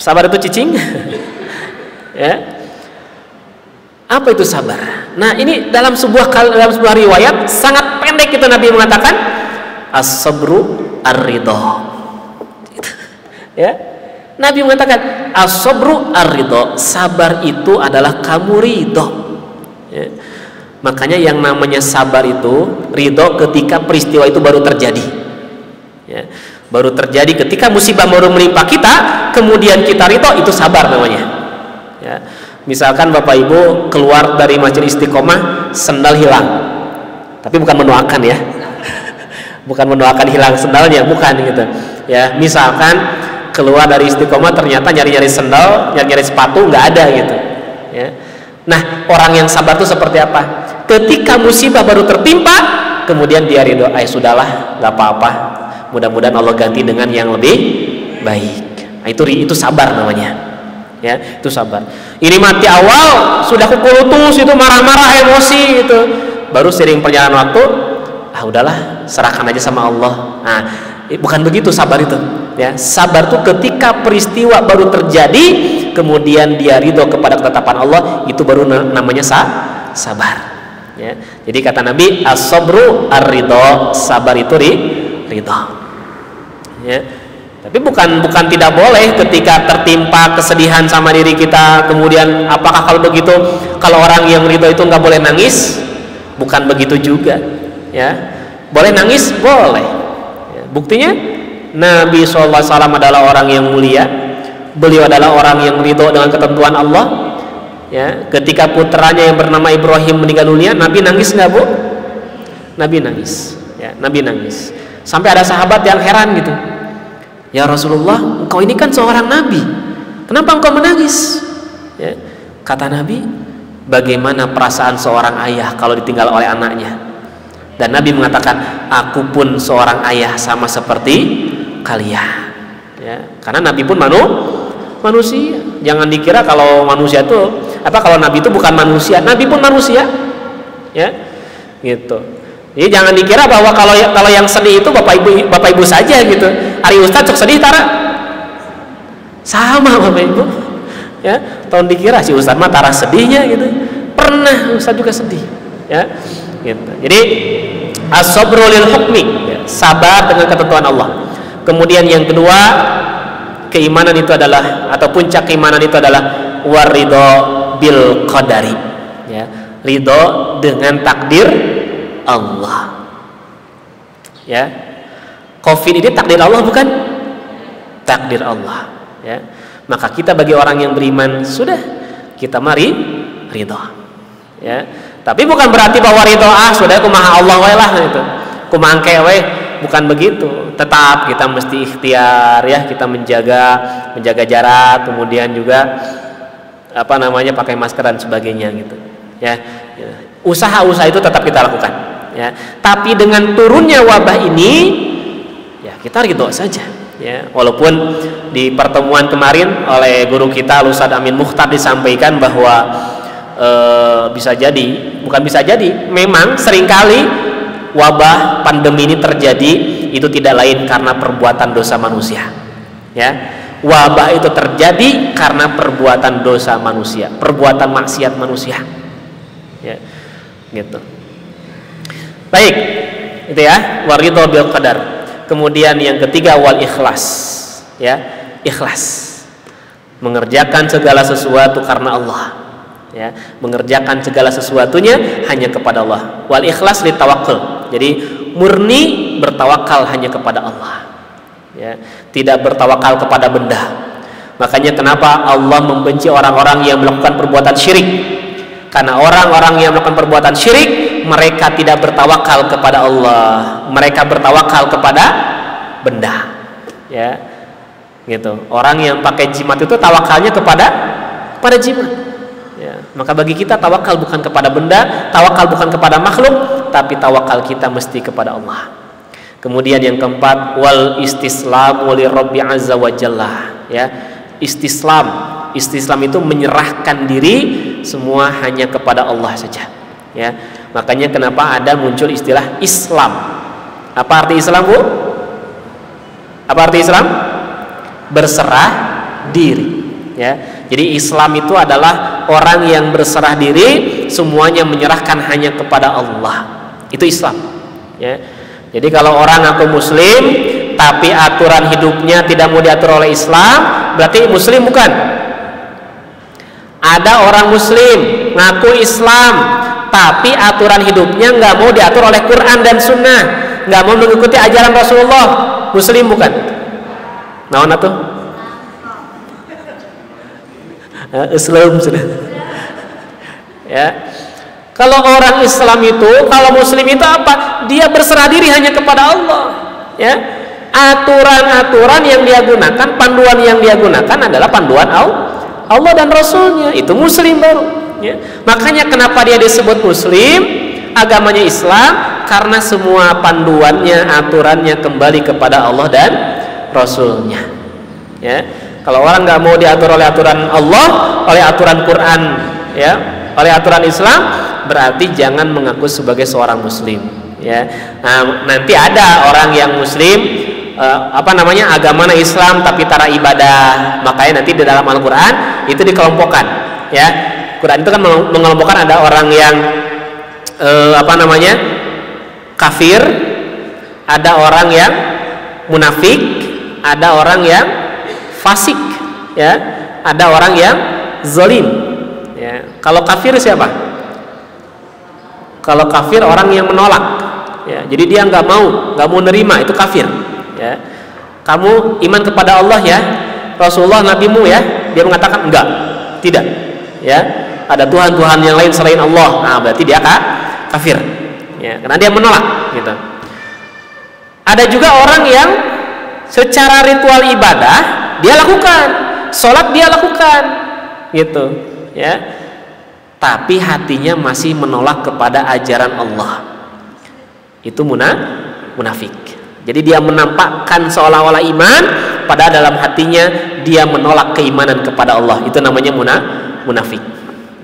Sabar itu cicing? Ya. Apa itu sabar? Nah, ini dalam sebuah riwayat sangat pendek itu Nabi mengatakan as-sabru ar-ridha. Ya. Nabi mengatakan as-sabru ar-ridha, sabar itu adalah kamu ridho. Ya. Makanya yang namanya sabar itu ridho ketika peristiwa itu baru terjadi. Ya. Baru terjadi ketika musibah baru menimpa kita, kemudian kita ridho, itu sabar namanya. Ya. Misalkan Bapak Ibu keluar dari Masjid Istiqomah, sendal hilang, tapi bukan mendoakan ya, bukan mendoakan hilang sendalnya, bukan gitu. Ya, misalkan keluar dari Istiqomah ternyata nyari-nyari sendal, nyari-nyari sepatu nggak ada gitu. Ya. Nah, orang yang sabar itu seperti apa? Ketika musibah baru tertimpa, kemudian dia ridho, sudahlah, nggak apa-apa. Mudah-mudahan Allah ganti dengan yang lebih baik. Nah, itu sabar namanya. Ya, itu sabar. Ini mati awal sudah kukulutus, itu marah-marah, emosi itu. Baru sering perjalanan waktu, udahlah, serahkan aja sama Allah. Nah, bukan begitu sabar itu. Ya, sabar itu ketika peristiwa baru terjadi, kemudian dia ridho kepada ketetapan Allah, itu baru namanya sabar. Ya, jadi kata Nabi, as-sabru ar-ridho, sabar itu ridho. Ya. Tapi bukan tidak boleh ketika tertimpa kesedihan sama diri kita, kemudian apakah kalau begitu, kalau orang yang ridho itu nggak boleh nangis? Bukan begitu juga. Ya, boleh nangis, boleh. Ya. Buktinya Nabi SAW adalah orang yang mulia, beliau adalah orang yang ridho dengan ketentuan Allah. Ya, ketika putranya yang bernama Ibrahim meninggal dunia, Nabi nangis nggak, Bu? Nabi nangis. Ya, Nabi nangis. Sampai ada sahabat yang heran gitu, ya Rasulullah, engkau ini kan seorang nabi, kenapa engkau menangis? Ya, kata Nabi, bagaimana perasaan seorang ayah kalau ditinggal oleh anaknya? Dan Nabi mengatakan, aku pun seorang ayah sama seperti kalian. Ya, karena Nabi pun manusia. Jangan dikira kalau manusia itu kalau Nabi itu bukan manusia, Nabi pun manusia. Ya, gitu. Jadi jangan dikira bahwa kalau yang sedih itu bapak ibu saja gitu. Ari Ustaz cok sedih tara, sama Bapak Ibu. Ya, tahun dikira si Ustaz mah tara sedihnya gitu. Pernah Ustaz juga sedih. Ya, gitu. Jadi as-sabru lil hukmi, ya, sabar dengan ketentuan Allah. Kemudian yang kedua, keimanan itu adalah, atau puncak keimanan itu adalah waridho bil qadari. Ya, ridho dengan takdir Allah. Ya, COVID ini takdir Allah bukan? Takdir Allah. Ya, maka kita bagi orang yang beriman, sudah, kita mari ridho. Ya, tapi bukan berarti bahwa ridho sudah kumaha Allah wae lah gitu, kumangke wae, bukan begitu. Tetap kita mesti ikhtiar, ya, kita menjaga jarak, kemudian juga pakai masker dan sebagainya gitu. Ya, usaha-usaha itu tetap kita lakukan. Ya, tapi dengan turunnya wabah ini, ya kita ridho saja. Ya, walaupun di pertemuan kemarin oleh guru kita Ustaz Amin Mukhtar disampaikan bahwa bukan bisa jadi, memang seringkali wabah pandemi ini terjadi itu tidak lain karena perbuatan dosa manusia. Ya, wabah itu terjadi karena perbuatan dosa manusia, perbuatan maksiat manusia. Ya, gitu. Baik, itu ya, waridho bil qadar. Kemudian yang ketiga, wal ikhlas. Ya, ikhlas. Mengerjakan segala sesuatu karena Allah. Ya, mengerjakan segala sesuatunya hanya kepada Allah. Wal ikhlas li tawakkul. Jadi murni bertawakal hanya kepada Allah. Ya, tidak bertawakal kepada benda. Makanya kenapa Allah membenci orang-orang yang melakukan perbuatan syirik? Karena orang-orang yang melakukan perbuatan syirik, mereka tidak bertawakal kepada Allah, mereka bertawakal kepada benda. Ya, gitu. Orang yang pakai jimat itu tawakalnya kepada jimat. Ya, maka bagi kita tawakal bukan kepada benda, tawakal bukan kepada makhluk, tapi tawakal kita mesti kepada Allah. Kemudian yang keempat, wal istislamu li Rabbi azza wa jalla. Ya, istislam itu menyerahkan diri semua hanya kepada Allah saja. Ya, Makanya kenapa ada muncul istilah Islam. Apa arti Islam, Bu? Apa arti Islam? Berserah diri, ya. Jadi Islam itu adalah orang yang berserah diri, semuanya menyerahkan hanya kepada Allah. Itu Islam, ya. Jadi kalau orang ngaku muslim tapi aturan hidupnya tidak mau diatur oleh Islam, berarti muslim bukan? Ada orang muslim ngaku Islam tapi aturan hidupnya nggak mau diatur oleh Quran dan Sunnah, nggak mau mengikuti ajaran Rasulullah, muslim bukan? Naon atuh? Islam sudah. Ya. Kalau orang Islam itu, kalau muslim itu apa? Dia berserah diri hanya kepada Allah, ya. Aturan-aturan yang dia gunakan, panduan yang dia gunakan adalah panduan Allah dan Rasulnya. Itu muslim baru, ya. Makanya kenapa dia disebut muslim, agamanya Islam, karena semua panduannya, aturannya kembali kepada Allah dan Rasulnya, ya. Kalau orang nggak mau diatur oleh aturan Allah, oleh aturan Quran, ya, oleh aturan Islam, berarti jangan mengaku sebagai seorang muslim, ya. Nah, nanti ada orang yang muslim agamanya Islam tapi tara ibadah, makanya nanti di dalam Al-Quran itu dikelompokkan, ya. Quran itu kan mengelompokkan, ada orang yang kafir, ada orang yang munafik, ada orang yang fasik, ya, ada orang yang zalim, ya. Kalau kafir siapa? Kalau kafir orang yang menolak, ya. Jadi dia nggak mau nerima, itu kafir, ya. Kamu iman kepada Allah, ya, Rasulullah nabimu, ya, dia mengatakan enggak, tidak, ya, ada Tuhan yang lain selain Allah. Nah, berarti dia kafir, ya, karena dia menolak, gitu. Ada juga orang yang secara ritual ibadah dia lakukan, sholat dia lakukan, gitu, ya, tapi hatinya masih menolak kepada ajaran Allah. Itu munafik. Jadi dia menampakkan seolah-olah iman, padahal dalam hatinya dia menolak keimanan kepada Allah. Itu namanya munafik,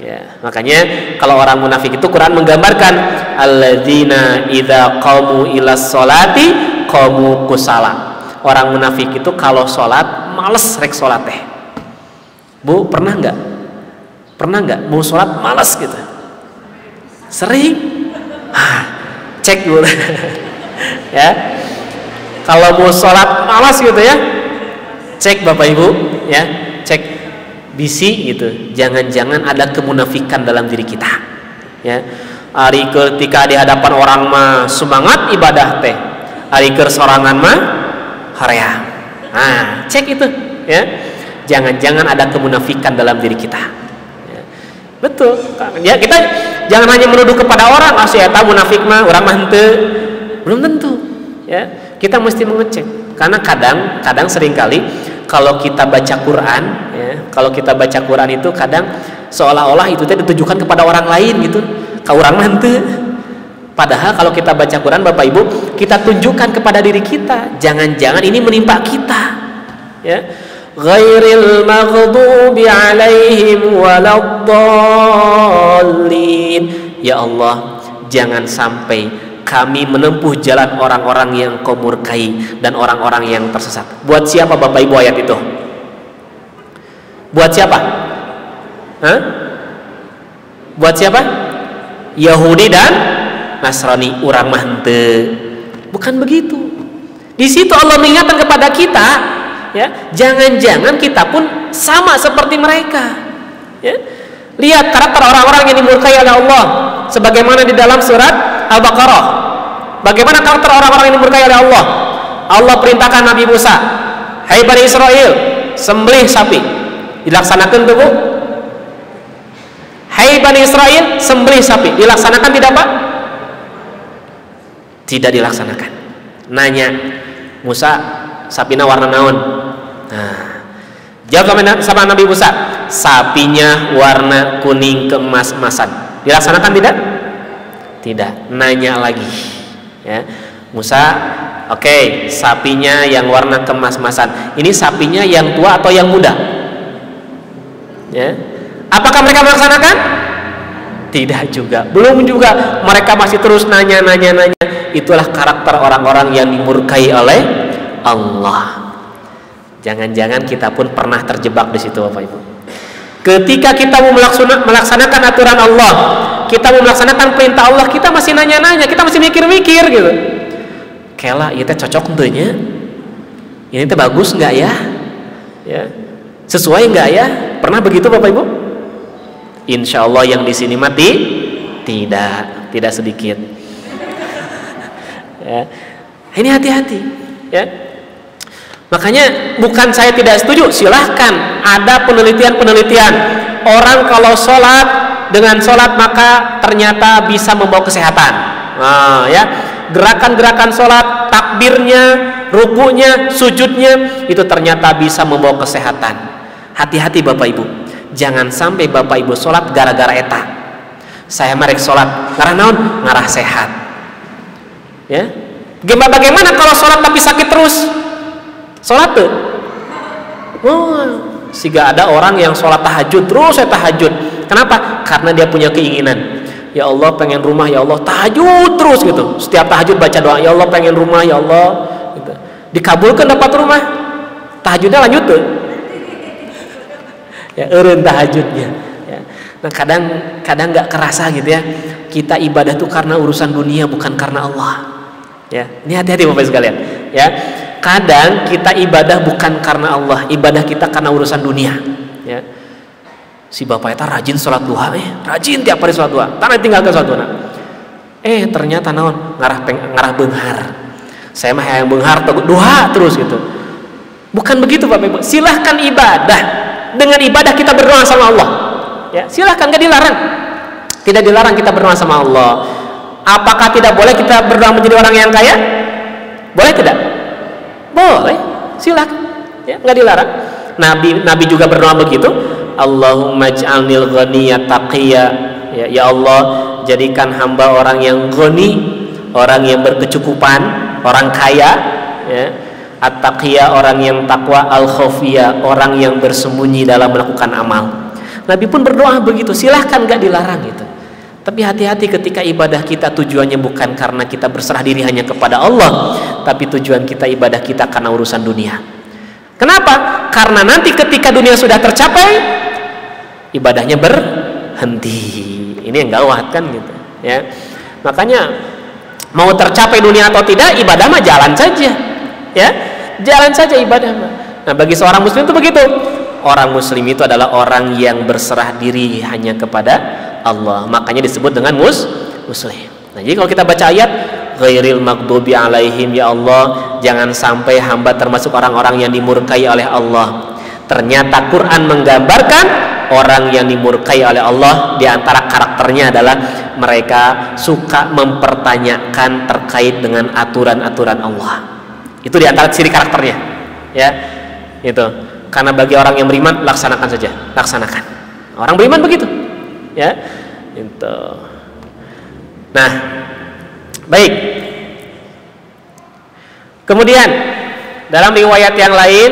ya. Makanya kalau orang munafik itu Quran menggambarkan alladzina idza qamu ilas sholati qamu kusala. Orang munafik itu kalau sholat males rek sholat teh. Bu, pernah nggak mau sholat males gitu? Sering? Cek dulu. Ya, kalau mau sholat malas gitu, ya, cek Bapak Ibu, ya, cek bisi gitu. Jangan-jangan ada kemunafikan dalam diri kita, ya. Ari ketika di hadapan orang mah semangat ibadah teh, ari keur sorangan mah hoream. Nah, cek itu, ya. Jangan-jangan ada kemunafikan dalam diri kita, ya. Betul, ya. Kita jangan hanya menuduh kepada orang, si eta munafik mah urang mah henteu. Belum tentu, ya. Kita mesti mengecek, karena kadang seringkali kalau kita baca Quran, ya, kalau kita baca Quran itu kadang seolah-olah itu ditujukan kepada orang lain gitu, ka urang mah henteu. Padahal kalau kita baca Quran, Bapak Ibu, kita tunjukkan kepada diri kita, jangan-jangan ini menimpa kita, ya. Ghairil maghdubi alaihim waladdallin. Ya Allah, jangan sampai kami menempuh jalan orang-orang yang Kau murkai dan orang-orang yang tersesat. Buat siapa Bapak Ibu ayat itu? Buat siapa? Hah? Buat siapa? Yahudi dan Nasrani, urang mah henteu. Bukan begitu. Di situ Allah mengingatkan kepada kita, ya, jangan-jangan kita pun sama seperti mereka, ya. Lihat karakter orang-orang yang dimurkai oleh Allah sebagaimana di dalam surat Al-Baqarah. Bagaimana karakter orang-orang yang dimurkai oleh Allah? Allah perintahkan Nabi Musa, "Hai Bani Israel, sembelih sapi." Dilaksanakan tuh, Bu? Hai Bani Israel, sembelih sapi. Dilaksanakan tidak, Pak? Tidak dilaksanakan. Nanya Musa, sapina warna naon? Nah, jawab sama Nabi Musa, sapinya warna kuning keemas-emasan. Dilaksanakan tidak? Tidak. Nanya lagi, ya. Musa, oke, sapinya yang warna keemas-emasan. Ini sapinya yang tua atau yang muda? Ya. Apakah mereka melaksanakan? Tidak juga. Belum juga mereka masih terus nanya. Itulah karakter orang-orang yang dimurkai oleh Allah. Jangan-jangan kita pun pernah terjebak di situ, Bapak Ibu. Ketika kita mau melaksanakan aturan Allah, kita mau melaksanakan perintah Allah, kita masih nanya-nanya, kita masih mikir-mikir gitu. Kela, ieu teh cocok henteu nya? Ini teh bagus enggak ya? Ya. Sesuai enggak ya? Pernah begitu Bapak Ibu? Insya Allah yang di sini mati tidak sedikit. Ya. Ini hati-hati. Ya. Makanya bukan saya tidak setuju, silahkan ada penelitian. Orang kalau sholat dengan sholat maka ternyata bisa membawa kesehatan. Nah, ya gerakan-gerakan sholat, takbirnya, rukunya, sujudnya itu ternyata bisa membawa kesehatan. Hati-hati Bapak Ibu. Jangan sampai Bapak Ibu sholat gara-gara eta. Saya merek sholat ngarah naon? Ngarah sehat. Ya. Bagaimana kalau sholat tapi sakit terus? Sholat tuh. Siga ada orang yang sholat tahajud terus tahajud. Kenapa? Karena dia punya keinginan. Ya Allah pengen rumah, ya Allah tahajud terus gitu. Setiap tahajud baca doa, ya Allah pengen rumah, ya Allah. Gitu. Dikabulkan dapat rumah. Tahajudnya lanjut tuh. Ya eureun tahajudnya. Ya. Nah kadang nggak kerasa gitu ya. Kita ibadah tuh karena urusan dunia bukan karena Allah. Ya, ini hati-hati Bapak sekalian. Ya, kadang kita ibadah bukan karena Allah, ibadah kita karena urusan dunia. Ya, si bapak eta rajin sholat duha, rajin tiap hari sholat duha. Tanah tinggalkan sholat duha. Ternyata naon ngarah beunghar. Saya mah yang beunghar duha terus gitu. Bukan begitu Bapak Ibu. Silahkan ibadah. Dengan ibadah kita berdoa sama Allah. Ya, silahkan, nggak dilarang. Tidak dilarang kita berdoa sama Allah. Apakah tidak boleh kita berdoa menjadi orang yang kaya? Boleh tidak? Boleh. Silahkan. Ya, nggak dilarang. Nabi juga berdoa begitu. Allahumma ij'alnil ghaniyya taqiyya. Ya Allah, jadikan hamba orang yang ghani, orang yang berkecukupan, orang kaya. Ya. At-taqiyya orang yang takwa, al-khafiyya orang yang bersembunyi dalam melakukan amal. Nabi pun berdoa begitu, silahkan, gak dilarang gitu. Tapi hati-hati ketika ibadah kita tujuannya bukan karena kita berserah diri hanya kepada Allah, tapi tujuan kita ibadah kita karena urusan dunia. Kenapa? Karena nanti ketika dunia sudah tercapai, ibadahnya berhenti. Ini yang gawat kan gitu ya. Makanya mau tercapai dunia atau tidak, ibadah mah jalan saja. Ya, jalan saja ibadah. Nah, bagi seorang muslim itu begitu. Orang muslim itu adalah orang yang berserah diri hanya kepada Allah. Makanya disebut dengan muslim. Nah, jadi kalau kita baca ayat ghairil maghdubi alaihim, ya Allah, jangan sampai hamba termasuk orang-orang yang dimurkai oleh Allah. Ternyata Quran menggambarkan orang yang dimurkai oleh Allah di antara karakternya adalah mereka suka mempertanyakan terkait dengan aturan-aturan Allah. Itu di antara ciri karakternya, ya, itu. Karena bagi orang yang beriman, laksanakan saja, laksanakan. Orang beriman begitu, ya, itu. Nah, baik. Kemudian dalam riwayat yang lain,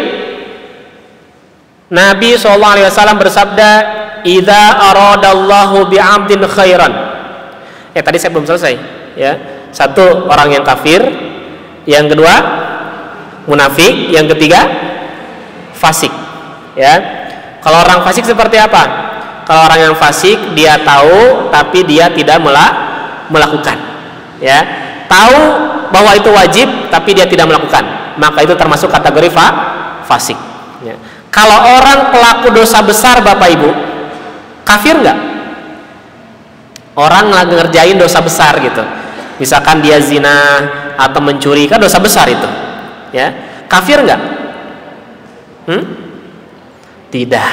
Nabi SAW bersabda, "Idza aradallahu bi'abdin khairan." Tadi saya belum selesai, ya. Satu, orang yang kafir. Yang kedua, munafik. Yang ketiga, fasik. Ya, kalau orang fasik seperti apa? Kalau orang yang fasik, dia tahu tapi dia tidak melakukan. Ya, tahu bahwa itu wajib tapi dia tidak melakukan, maka itu termasuk kategori fasik. Ya. Kalau orang pelaku dosa besar Bapak Ibu, kafir nggak? Orang lagi ngerjain dosa besar gitu, misalkan dia zina atau mencuri, kan dosa besar itu. Ya, kafir nggak? Tidak,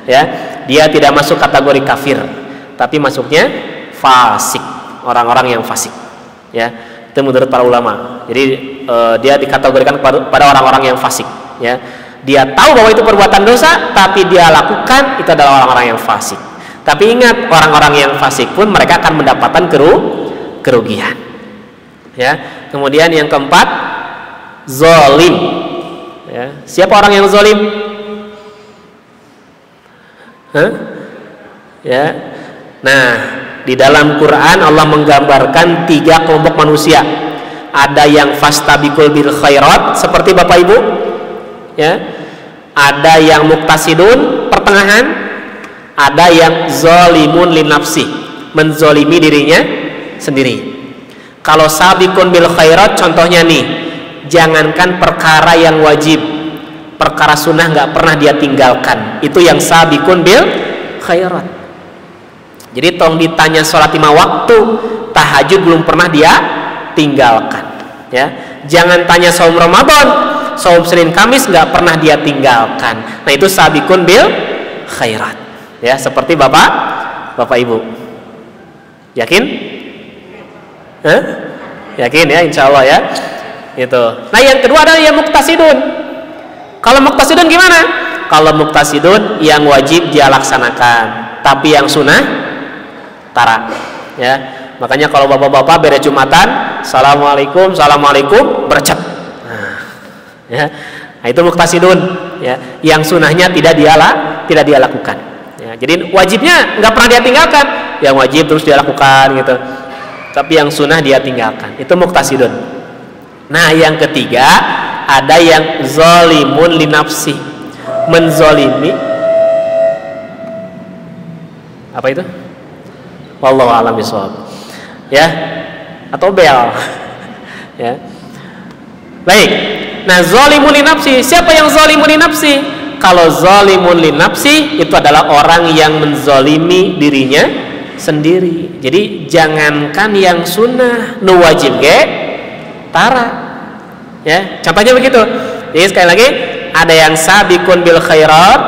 ya, dia tidak masuk kategori kafir, tapi masuknya fasik, orang-orang yang fasik, ya, itu menurut para ulama. Jadi dia dikategorikan pada orang-orang yang fasik, ya, dia tahu bahwa itu perbuatan dosa, tapi dia lakukan, itu adalah orang-orang yang fasik. Tapi ingat, orang-orang yang fasik pun mereka akan mendapatkan kerugian, ya. Kemudian yang keempat, zalim. Ya. Siapa orang yang zalim? Ya. Nah, di dalam Quran Allah menggambarkan 3 kelompok manusia. Ada yang fastabiqul bil khairat seperti Bapak Ibu, ya. Ada yang muqtasidun pertengahan, ada yang zalimun li nafsi, menzolimi dirinya sendiri. Kalau sabiqun bil khairat contohnya nih, jangankan perkara yang wajib, perkara sunnah nggak pernah dia tinggalkan, itu yang sabiqun bil khairat. Jadi tolong ditanya sholat 5 waktu, tahajud belum pernah dia tinggalkan, ya. Jangan tanya saum Ramadan, saum Senin Kamis nggak pernah dia tinggalkan. Nah itu sabiqun bil khairat, ya, seperti Bapak Ibu. Yakin? Hah? Yakin ya, insya Allah ya. Itu. Nah yang kedua adalah yang muqtasidun. Kalau muqtasidun gimana? Kalau muqtasidun yang wajib dia laksanakan, tapi yang sunnah tara, ya. Makanya kalau bapak-bapak beres Jumatan, assalamualaikum, assalamualaikum, bercet. Nah, ya. Nah, itu muqtasidun, ya. Yang sunnahnya tidak dia lakukan. Ya. Jadi wajibnya nggak pernah dia tinggalkan, yang wajib terus dia lakukan gitu. Tapi yang sunnah dia tinggalkan. Itu muqtasidun. Nah, yang ketiga ada yang zalimun li nafsi, menzolimi. Apa itu? Wallahu a'lam bishawab. Ya, atau bel. Ya. Baik. Nah, zalimun li nafsi, siapa yang zalimun li nafsi? Kalau zalimun li nafsi itu adalah orang yang menzalimi dirinya sendiri. Jadi jangankan yang sunnah, nu wajib ge tara. Ya, contohnya begitu. Jadi sekali lagi, ada yang sabiqun bil khairat.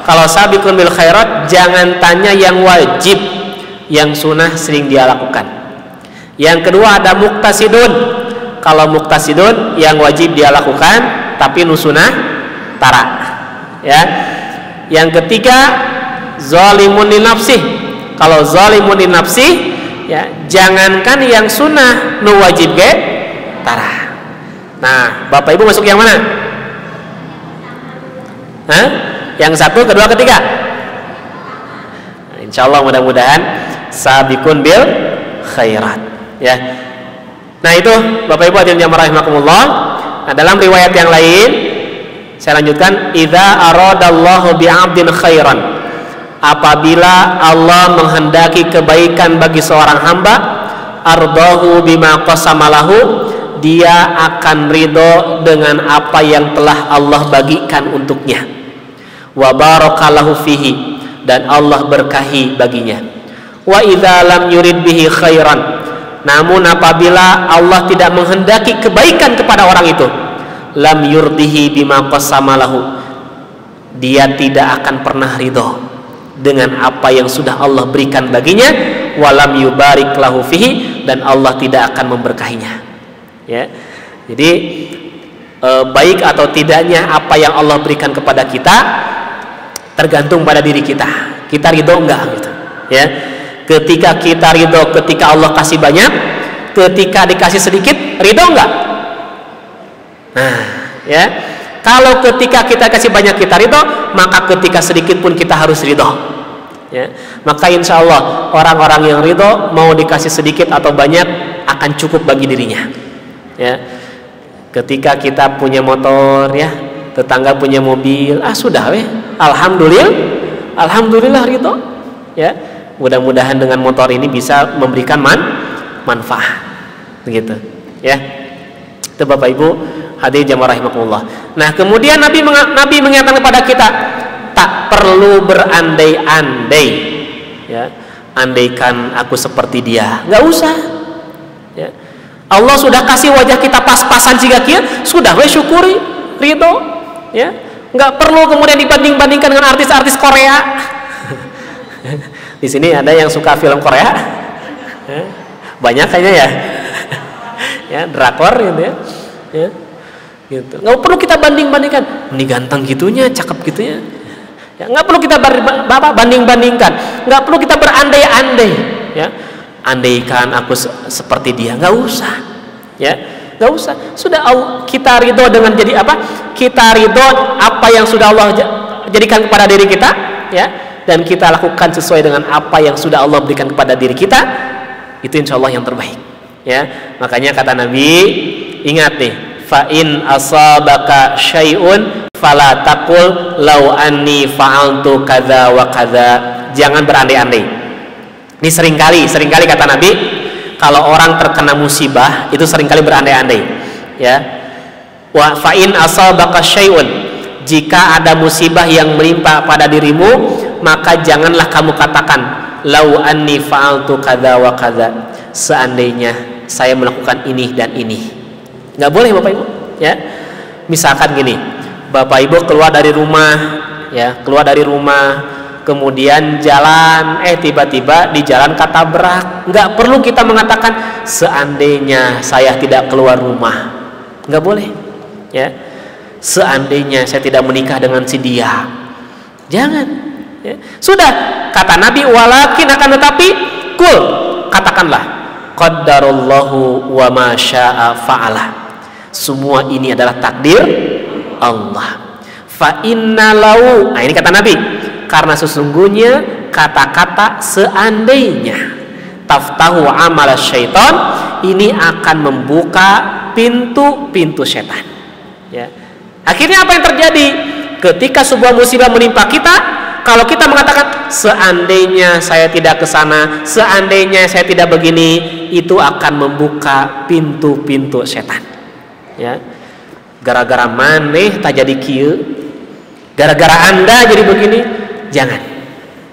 Kalau sabiqun bil khairat jangan tanya yang wajib, yang sunnah sering dia lakukan. Yang kedua ada muqtasidun. Kalau muqtasidun yang wajib dia lakukan, tapi nu sunnah tara. Ya. Yang ketiga zalimun li nafsi. Kalau zalimun li nafsi, ya, jangankan yang sunnah, nu wajib ge tara. Nah, Bapak Ibu masuk yang mana? Hah? Yang satu, kedua, ketiga? Nah, insya Allah mudah-mudahan sabiqun bil khairat, ya. Nah itu Bapak Ibu hadirin yang rahimakumullah. Nah, dalam riwayat yang lain saya lanjutkan, idza aradallahu bi'abdin khairan, apabila Allah menghendaki kebaikan bagi seorang hamba, ardahu bima qasamalahu, dia akan ridho dengan apa yang telah Allah bagikan untuknya, wa barakalahu fihi, dan Allah berkahi baginya. Wa idza lam yurid bihi khairan, namun apabila Allah tidak menghendaki kebaikan kepada orang itu, lam yurdihi bima qasamalahu, dia tidak akan pernah ridho dengan apa yang sudah Allah berikan baginya, walam yubarik lahu fihi, dan Allah tidak akan memberkahinya. Ya. Jadi baik atau tidaknya apa yang Allah berikan kepada kita tergantung pada diri kita. Kita ridho enggak gitu. Ya. Ketika kita ridho ketika Allah kasih banyak, ketika dikasih sedikit, ridho enggak? Nah, ya. Kalau ketika kita kasih banyak kita ridho, maka ketika sedikit pun kita harus ridho. Ya. Maka insya Allah orang-orang yang ridho mau dikasih sedikit atau banyak akan cukup bagi dirinya. Ya. Ketika kita punya motor, ya, tetangga punya mobil, sudah weh, alhamdulillah ridho. Ya. Mudah-mudahan dengan motor ini bisa memberikan manfaat, begitu. Ya. Itu Bapak Ibu hadirin jamaah rahimakumullah. Nah, kemudian Nabi mengingatkan kepada kita, tak perlu berandai-andai, ya, andaikan aku seperti dia, nggak usah. Ya. Allah sudah kasih wajah kita pas-pasan jika kia, sudah we syukuri, ridho. Ya. Nggak perlu kemudian dibanding-bandingkan dengan artis-artis Korea. Di sini ada yang suka film Korea, ya. Banyak kayaknya ya. Ya, drakor gitu ya. Ya. Gitu. Nggak perlu kita banding-bandingkan, ini ganteng gitunya, cakep gitunya. Ya, nggak perlu kita banding-bandingkan, nggak perlu kita berandai-andai. Ya, andaikan aku seperti dia, nggak usah. Ya, nggak usah. Sudah kita ridho dengan jadi apa? Kita ridho apa yang sudah Allah jadikan kepada diri kita. Ya, dan kita lakukan sesuai dengan apa yang sudah Allah berikan kepada diri kita, itu insya Allah yang terbaik. Ya, makanya kata Nabi, ingat nih, fa in asabaka syai'un fala taqul law anni fa'altu kadza wa kadza. Jangan berandai-andai. Ini seringkali kata Nabi, kalau orang terkena musibah itu seringkali berandai-andai. Ya, wa fa in asabaka syai'un, jika ada musibah yang menimpa pada dirimu, maka janganlah kamu katakan lau anni fa'altu kadza wa kadza, seandainya saya melakukan ini dan ini. Nggak boleh Bapak Ibu, ya. Misalkan gini, Bapak Ibu keluar dari rumah, ya, kemudian jalan, tiba-tiba di jalan ketabrak. Nggak perlu kita mengatakan seandainya saya tidak keluar rumah. Nggak boleh, ya. Seandainya saya tidak menikah dengan si dia. Jangan, ya. Sudah, kata Nabi, walakin akan tetapi, kul, katakanlah, qaddarallahu wa ma syaa fa'ala. Semua ini adalah takdir Allah. Fa inna lau, nah ini kata Nabi, karena sesungguhnya kata-kata seandainya taftahu amal syaitan, ini akan membuka pintu-pintu setan. Ya. Akhirnya apa yang terjadi? Ketika sebuah musibah menimpa kita, kalau kita mengatakan seandainya saya tidak ke sana, seandainya saya tidak begini, itu akan membuka pintu-pintu setan. Ya. Gara-gara maneh tak jadi kieu, gara-gara Anda jadi begini, jangan.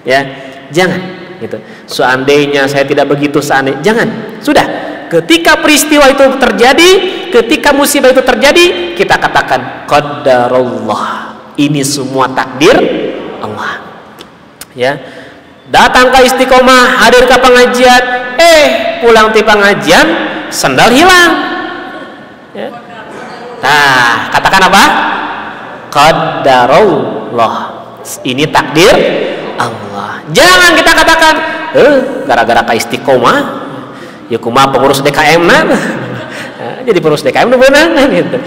Ya, jangan gitu. Seandainya saya tidak begitu, seandainya, jangan. Sudah, ketika peristiwa itu terjadi, ketika musibah itu terjadi, kita katakan qadarullah. Ini semua takdir Allah. Ya. Datang ke Istiqomah, hadir ke pengajian, pulang di pengajian sendal hilang. Ya. Nah, katakan apa? Qadarullah. Ini takdir Allah. Jangan kita katakan gara-gara ke Istiqomah ya kumaha pengurus DKM jadi pengurus DKM benar gitu.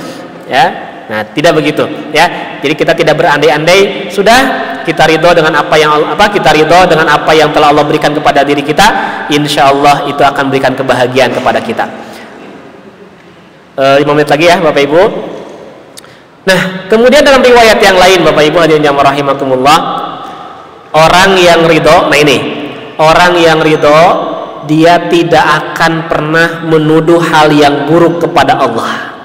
Ya. Nah, tidak begitu, ya. Jadi kita tidak berandai-andai, sudah kita ridho dengan apa yang telah Allah berikan kepada diri kita. Insya Allah itu akan berikan kebahagiaan kepada kita. 5 menit lagi ya Bapak Ibu. Nah, kemudian dalam riwayat yang lain Bapak Ibu hadirin yang rahimakumullah, orang yang ridho, nah ini, orang yang ridho dia tidak akan pernah menuduh hal yang buruk kepada Allah.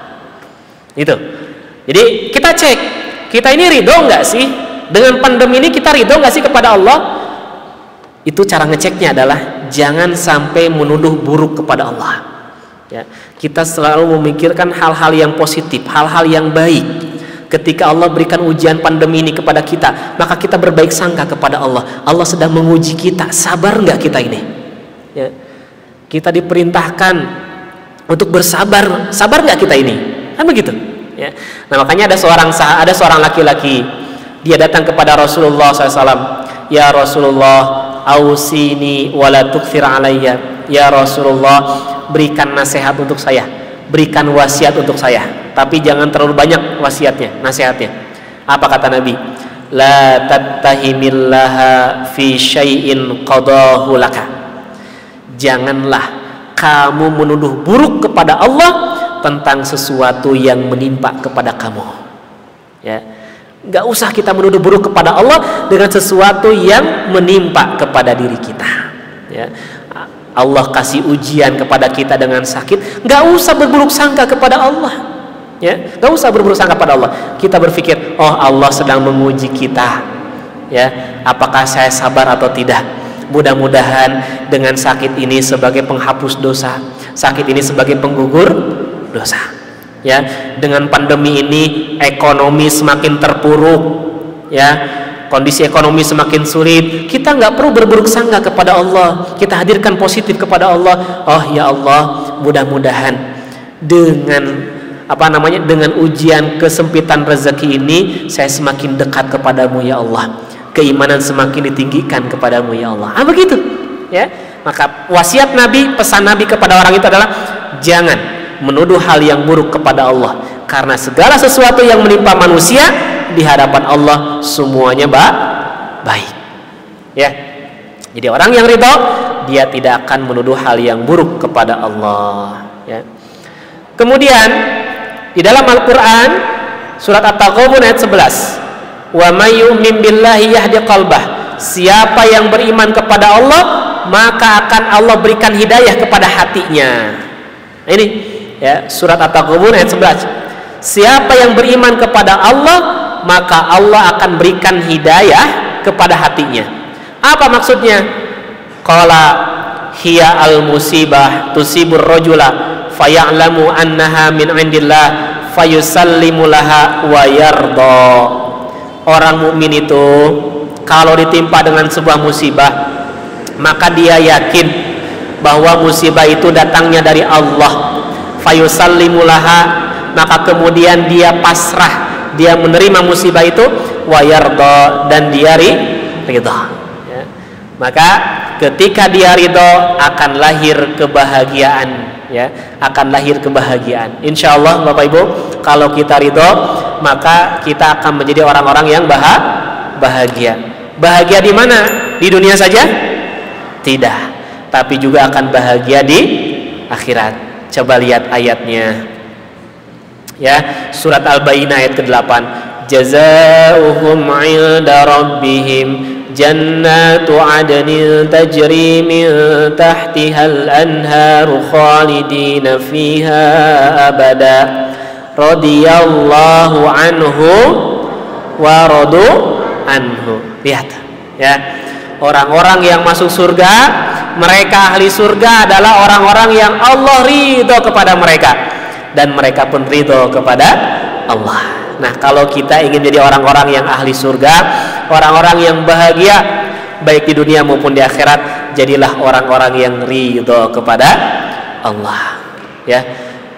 Itu. Jadi kita cek, kita ini ridho nggak sih dengan pandemi ini? Kita ridho nggak sih kepada Allah? Itu cara ngeceknya adalah jangan sampai menuduh buruk kepada Allah. Ya, kita selalu memikirkan hal-hal yang positif, hal-hal yang baik. Ketika Allah berikan ujian pandemi ini kepada kita, maka kita berbaik sangka kepada Allah. Allah sedang menguji kita, sabar nggak kita ini? Ya, kita diperintahkan untuk bersabar, sabar nggak kita ini? Kan begitu. Ya. Nah, makanya ada seorang laki-laki, dia datang kepada Rasulullah SAW. Ya Rasulullah, ausini wala tukthir alayya. Ya Rasulullah, berikan nasihat untuk saya, berikan wasiat untuk saya, tapi jangan terlalu banyak wasiatnya, nasihatnya. Apa kata Nabi? La tattahimillaha fi syai'in qadahu laka. Janganlah kamu menuduh buruk kepada Allah tentang sesuatu yang menimpa kepada kamu. Ya, nggak usah kita menuduh buruk kepada Allah dengan sesuatu yang menimpa kepada diri kita. Ya, Allah kasih ujian kepada kita dengan sakit, nggak usah berburuk sangka kepada Allah. Ya, nggak usah berburuk sangka kepada Allah. Kita berpikir, oh Allah sedang menguji kita. Ya, apakah saya sabar atau tidak? Mudah-mudahan dengan sakit ini sebagai penghapus dosa, sakit ini sebagai penggugur dosa. Ya, dengan pandemi ini ekonomi semakin terpuruk, ya, kondisi ekonomi semakin sulit. Kita nggak perlu berburuk sangka kepada Allah. Kita hadirkan positif kepada Allah. Oh ya Allah, mudah-mudahan dengan ujian kesempitan rezeki ini saya semakin dekat kepadamu ya Allah. Keimanan semakin ditinggikan kepadamu ya Allah. Begitu. Ya, maka wasiat Nabi, pesan Nabi kepada orang itu adalah jangan menuduh hal yang buruk kepada Allah, karena segala sesuatu yang menimpa manusia di hadapan Allah semuanya baik. Ya. Jadi orang yang ridho, dia tidak akan menuduh hal yang buruk kepada Allah, ya. Kemudian di dalam Al-Qur'an surat At-Taghabun ayat 11, wa may yu'min billahi yahdi qalbah. Siapa yang beriman kepada Allah, maka akan Allah berikan hidayah kepada hatinya. Nah, ini ya, surat At-Taghabun ayat 11. Siapa yang beriman kepada Allah, maka Allah akan berikan hidayah kepada hatinya. Apa maksudnya? Qala hiya al-musibah tusibur rajula faya'lamu annaha min indillah fayusallimu laha wa yarda. Orang mukmin itu kalau ditimpa dengan sebuah musibah, maka dia yakin bahwa musibah itu datangnya dari Allah. Fayusallimu laha, maka kemudian dia pasrah, dia menerima musibah itu, wa yarda, dan dia ridha. Maka ketika dia ridho akan lahir kebahagiaan, ya, akan lahir kebahagiaan. Insya Allah Bapak Ibu, kalau kita ridho, maka kita akan menjadi orang-orang yang bahagia. Bahagia di mana? Di dunia saja? Tidak, tapi juga akan bahagia di akhirat. Coba lihat ayatnya, ya, surat Al-Baqarah ayat ke-8. Jazaohum 'inda rabbihim jannatu adnin tajri min tahtihal anharu khalidina fiha abada radiyallahu anhu wa radu anhu. Lihat, ya, orang-orang yang masuk surga, mereka ahli surga adalah orang-orang yang Allah ridho kepada mereka, dan mereka pun ridho kepada Allah. Nah, kalau kita ingin jadi orang-orang yang ahli surga, orang-orang yang bahagia baik di dunia maupun di akhirat, jadilah orang-orang yang ridho kepada Allah, ya,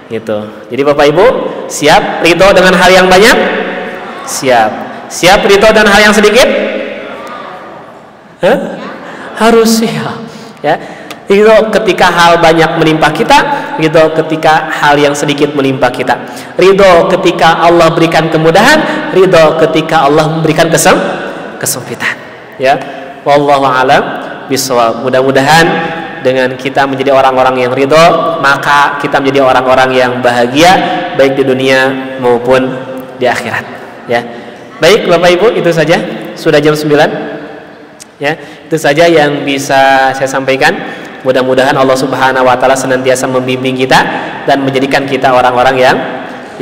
gitu. Jadi Bapak Ibu, siap ridho dengan hal yang banyak? Siap ridho dengan hal yang sedikit? Harus siap, ya. Ridho ketika hal banyak menimpa kita, ridho ketika hal yang sedikit menimpa kita. Ridho ketika Allah berikan kemudahan, ridho ketika Allah memberikan kesempitan. Ya, wallahu a'lam bishawab. Mudah-mudahan dengan kita menjadi orang-orang yang ridho, maka kita menjadi orang-orang yang bahagia baik di dunia maupun di akhirat. Ya, baik Bapak Ibu, itu saja. Sudah jam 9. Ya, itu saja yang bisa saya sampaikan. Mudah-mudahan Allah Subhanahu wa taala senantiasa membimbing kita dan menjadikan kita orang-orang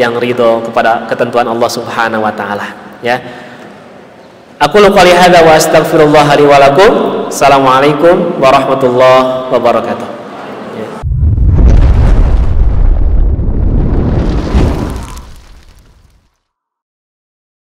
yang ridho kepada ketentuan Allah Subhanahu wa taala, ya. Aku qouli hadza wa astaghfirullah li wa lakum. Assalamualaikum warahmatullahi wabarakatuh.